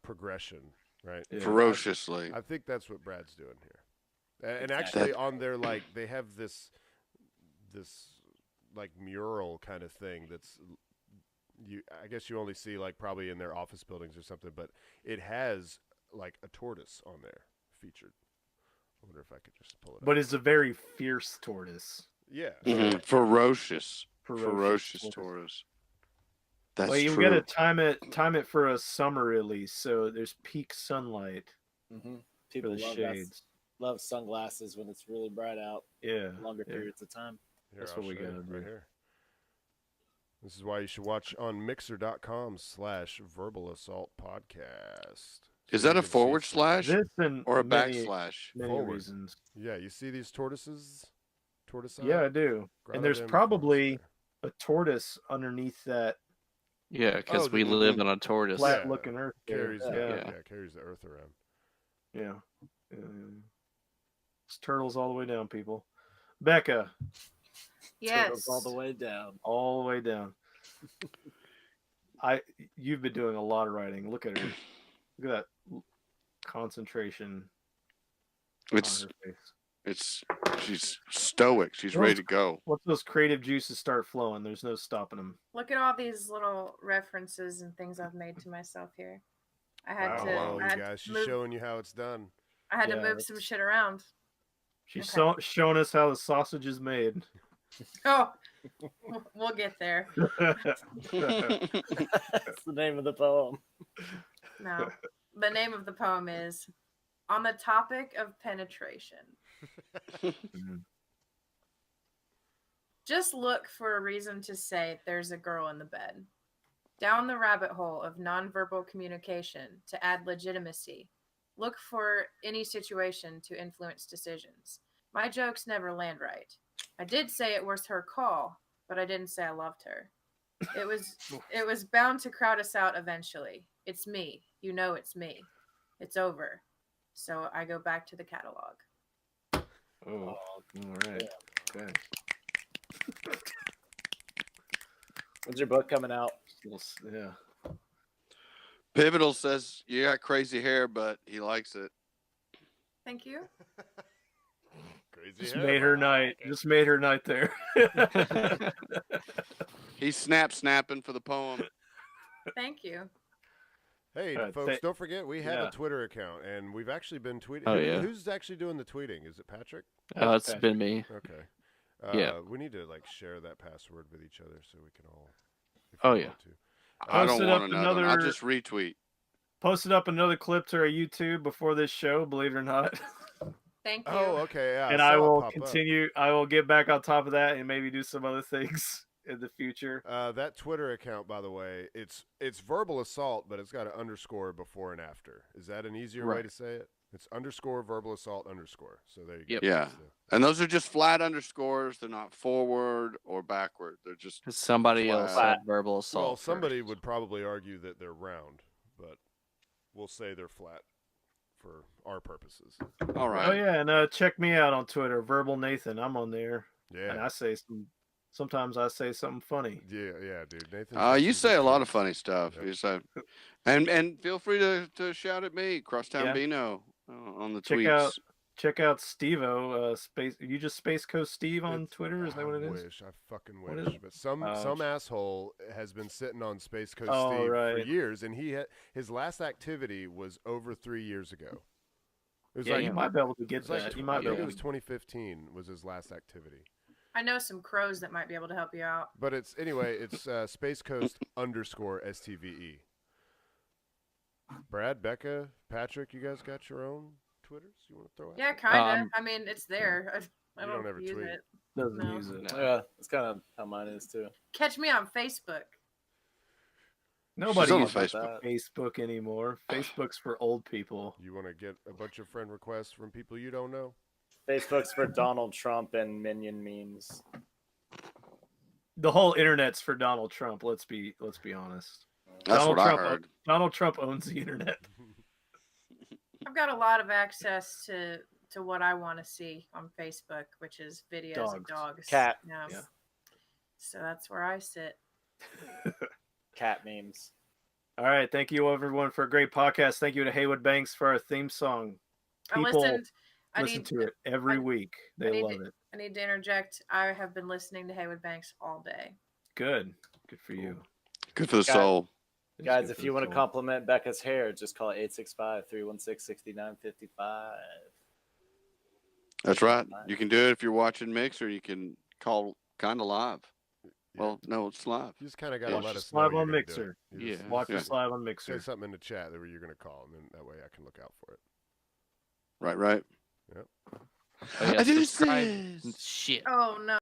[SPEAKER 4] progression, right?
[SPEAKER 2] Yeah.
[SPEAKER 7] Ferociously.
[SPEAKER 4] I think that's what Brad's doing here, and
[SPEAKER 5] Exactly.
[SPEAKER 4] actually on their they have this like mural kind of thing that's I guess you only see like probably in their office buildings or something, but it has like a tortoise on there featured. I wonder if I could just pull it up.
[SPEAKER 2] But it's a very fierce tortoise.
[SPEAKER 4] Yeah.
[SPEAKER 7] Mhm. Ferocious
[SPEAKER 2] Ferocious
[SPEAKER 7] tortoise. That's
[SPEAKER 2] well, you
[SPEAKER 7] true.
[SPEAKER 2] gotta time it for a summer release, so there's peak sunlight
[SPEAKER 5] Mm-hmm.
[SPEAKER 2] for
[SPEAKER 5] People
[SPEAKER 2] the
[SPEAKER 5] love
[SPEAKER 2] shades.
[SPEAKER 5] love sunglasses when it's really bright out,
[SPEAKER 2] Yeah,
[SPEAKER 5] longer
[SPEAKER 2] yeah.
[SPEAKER 5] periods of time.
[SPEAKER 4] Here,
[SPEAKER 2] That's
[SPEAKER 4] I'll
[SPEAKER 2] what we
[SPEAKER 4] show you
[SPEAKER 2] gotta do.
[SPEAKER 4] right here. This is why you should watch on mixer.com/verbal assault podcast.
[SPEAKER 7] Is
[SPEAKER 4] So
[SPEAKER 7] that
[SPEAKER 4] you
[SPEAKER 7] a
[SPEAKER 4] can see
[SPEAKER 7] forward
[SPEAKER 4] some-
[SPEAKER 7] slash
[SPEAKER 2] This and
[SPEAKER 7] or a
[SPEAKER 2] many,
[SPEAKER 7] backslash?
[SPEAKER 2] many
[SPEAKER 4] Forward.
[SPEAKER 2] reasons.
[SPEAKER 4] Yeah, you see these tortoises? Tortoise.
[SPEAKER 2] Yeah, I do. And there's probably a tortoise underneath that
[SPEAKER 3] Yeah, because
[SPEAKER 4] Oh,
[SPEAKER 3] we
[SPEAKER 4] the-
[SPEAKER 3] live on a tortoise.
[SPEAKER 2] flat-looking earth. there.
[SPEAKER 4] carries the,
[SPEAKER 2] yeah.
[SPEAKER 4] carries the earth around.
[SPEAKER 2] Yeah. It's turtles all the way down, people. Bekah,
[SPEAKER 6] Yes.
[SPEAKER 5] Turtles all the way down.
[SPEAKER 2] all the way down. You've been doing a lot of writing. Look at her. Look at that concentration
[SPEAKER 7] It's
[SPEAKER 2] on her face.
[SPEAKER 7] she's stoic. She's ready to go.
[SPEAKER 2] Once those creative juices start flowing, there's no stopping them.
[SPEAKER 6] Look at all these little references and things I've made to myself here. I had
[SPEAKER 4] Wow,
[SPEAKER 6] to.
[SPEAKER 4] wow,
[SPEAKER 6] I
[SPEAKER 4] you
[SPEAKER 6] had
[SPEAKER 4] guys,
[SPEAKER 6] to
[SPEAKER 4] she's
[SPEAKER 6] move,
[SPEAKER 4] showing you how it's done.
[SPEAKER 6] I had to
[SPEAKER 5] Yeah,
[SPEAKER 6] move some shit around.
[SPEAKER 2] She's
[SPEAKER 6] Okay.
[SPEAKER 2] showing us how the sausage is made.
[SPEAKER 6] Oh, we'll get there.
[SPEAKER 5] That's the name of the poem.
[SPEAKER 6] No, the name of the poem is "On the Topic of Penetration." Just look for a reason to say there's a girl in the bed. Down the rabbit hole of nonverbal communication to add legitimacy. Look for any situation to influence decisions. My jokes never land right. I did say it was her call, but I didn't say I loved her. It was bound to crowd us out eventually. It's me. You know it's me. It's over. So I go back to the catalog.
[SPEAKER 2] Oh, all right. Okay.
[SPEAKER 5] When's your book coming out?
[SPEAKER 2] Yeah.
[SPEAKER 7] Pivotal says you got crazy hair, but he likes it.
[SPEAKER 6] Thank you.
[SPEAKER 4] Crazy
[SPEAKER 2] Just
[SPEAKER 4] hair,
[SPEAKER 2] made her
[SPEAKER 4] but I
[SPEAKER 2] night.
[SPEAKER 4] like it.
[SPEAKER 2] Just made her night there.
[SPEAKER 7] He's snapping for the poem.
[SPEAKER 6] Thank you.
[SPEAKER 4] Hey,
[SPEAKER 2] All right,
[SPEAKER 4] folks, don't forget we have
[SPEAKER 2] yeah.
[SPEAKER 4] a Twitter account, and we've actually been tweeting.
[SPEAKER 3] Oh, yeah.
[SPEAKER 4] Who's actually doing the tweeting? Is it Patrick?
[SPEAKER 3] It's been me.
[SPEAKER 4] Okay.
[SPEAKER 3] Yeah.
[SPEAKER 4] We need to like share that password with each other so we can all. if
[SPEAKER 3] Oh,
[SPEAKER 4] we
[SPEAKER 3] yeah.
[SPEAKER 4] want to.
[SPEAKER 7] I
[SPEAKER 2] Posted
[SPEAKER 7] don't
[SPEAKER 2] up
[SPEAKER 7] want another one. I'll
[SPEAKER 2] another-
[SPEAKER 7] just retweet.
[SPEAKER 2] Posted up another clip to our YouTube before this show, believe it or not.
[SPEAKER 6] Thank you.
[SPEAKER 4] Oh, okay. Yeah.
[SPEAKER 2] And
[SPEAKER 4] saw
[SPEAKER 2] I
[SPEAKER 4] it
[SPEAKER 2] will
[SPEAKER 4] pop up.
[SPEAKER 2] continue. I will get back on top of that and maybe do some other things in the future.
[SPEAKER 4] That Twitter account, by the way, it's verbal assault, but it's got an underscore before and after. Is that an easier way
[SPEAKER 3] Right.
[SPEAKER 4] to say it? It's underscore verbal assault underscore. So there you
[SPEAKER 3] Yep.
[SPEAKER 4] go.
[SPEAKER 7] Yeah.
[SPEAKER 4] That's the-
[SPEAKER 7] And those are just flat underscores. They're not forward or backward. They're just
[SPEAKER 3] Somebody else
[SPEAKER 7] Flat.
[SPEAKER 3] said verbal assault.
[SPEAKER 4] Well, somebody
[SPEAKER 3] first.
[SPEAKER 4] would probably argue that they're round, but we'll say they're flat for our purposes.
[SPEAKER 7] all right.
[SPEAKER 2] Oh yeah, and check me out on Twitter, Verbal Nathan. I'm on there, and
[SPEAKER 4] Yeah.
[SPEAKER 2] I say sometimes I say something funny.
[SPEAKER 4] Yeah, dude. Nathan.
[SPEAKER 7] You say a lot of funny stuff.
[SPEAKER 4] Yep.
[SPEAKER 7] You say, and feel free to shout at me, Crosstown
[SPEAKER 2] Yeah.
[SPEAKER 7] Bino, on the
[SPEAKER 2] Check
[SPEAKER 7] tweets.
[SPEAKER 2] Check out Stevo. You just Space Coast Steve on Twitter. Is that what it is?
[SPEAKER 4] I fucking
[SPEAKER 2] What is
[SPEAKER 4] wish.
[SPEAKER 2] it?
[SPEAKER 4] But some asshole has been sitting on Space Coast
[SPEAKER 2] Oh,
[SPEAKER 4] Steve for
[SPEAKER 2] right.
[SPEAKER 4] years, and his last activity was over 3 years ago. It was
[SPEAKER 2] Yeah,
[SPEAKER 4] like
[SPEAKER 2] you might be able to
[SPEAKER 4] it
[SPEAKER 2] get
[SPEAKER 4] was like
[SPEAKER 2] that. You
[SPEAKER 4] I
[SPEAKER 2] might be
[SPEAKER 4] think
[SPEAKER 2] able
[SPEAKER 4] it was
[SPEAKER 2] to.
[SPEAKER 4] 2015 was his last activity.
[SPEAKER 6] I know some crows that might be able to help you out.
[SPEAKER 4] But it's Space Coast underscore STVE. Brad, Becca, Patrick, you guys got your own Twitters you want to throw out?
[SPEAKER 6] Yeah, kind of.
[SPEAKER 3] Um,
[SPEAKER 6] I mean, it's there. I
[SPEAKER 4] You
[SPEAKER 6] don't,
[SPEAKER 4] don't ever
[SPEAKER 6] use
[SPEAKER 4] tweet.
[SPEAKER 6] it.
[SPEAKER 2] Doesn't
[SPEAKER 6] No.
[SPEAKER 2] use it.
[SPEAKER 5] Yeah, that's kind of how mine is too.
[SPEAKER 6] Catch me on Facebook.
[SPEAKER 2] Nobody
[SPEAKER 7] on
[SPEAKER 2] uses
[SPEAKER 7] Facebook.
[SPEAKER 2] Facebook anymore. Facebook's for old people.
[SPEAKER 4] You want to get a bunch of friend requests from people you don't know?
[SPEAKER 5] Facebook's for Donald Trump and minion memes.
[SPEAKER 2] The whole internet's for Donald Trump. Let's be honest.
[SPEAKER 7] That's
[SPEAKER 2] Donald
[SPEAKER 7] what
[SPEAKER 2] Trump,
[SPEAKER 7] I heard.
[SPEAKER 2] Donald Trump owns the internet.
[SPEAKER 6] I've got a lot of access to to what I want to see on Facebook, which is videos of dogs.
[SPEAKER 5] Cat.
[SPEAKER 6] Yeah.
[SPEAKER 2] Yeah.
[SPEAKER 6] So that's where I sit.
[SPEAKER 5] Cat memes.
[SPEAKER 2] All right. Thank you, everyone, for a great podcast. Thank you to Haywood Banks for our theme song. People listen to it every week. They love it.
[SPEAKER 6] I need to interject. I have been listening to Haywood Banks all day.
[SPEAKER 2] Good. Good for you.
[SPEAKER 7] Good for the soul.
[SPEAKER 5] Guys, if you want to compliment Bekah's hair, just call it 865-316-6955.
[SPEAKER 7] That's right. You can do it if you're watching Mix, or you can call kind of live. Well, no, it's live.
[SPEAKER 4] You just kind of got to let us
[SPEAKER 2] live
[SPEAKER 4] know.
[SPEAKER 2] on Mixer.
[SPEAKER 4] Yeah.
[SPEAKER 2] Watch us live on Mixer.
[SPEAKER 4] Say something in the chat that you're going to call, and then that way I can look out for it.
[SPEAKER 7] Right.
[SPEAKER 4] Yep.
[SPEAKER 3] Oh, yeah, subscribe. Shit.
[SPEAKER 6] Oh no.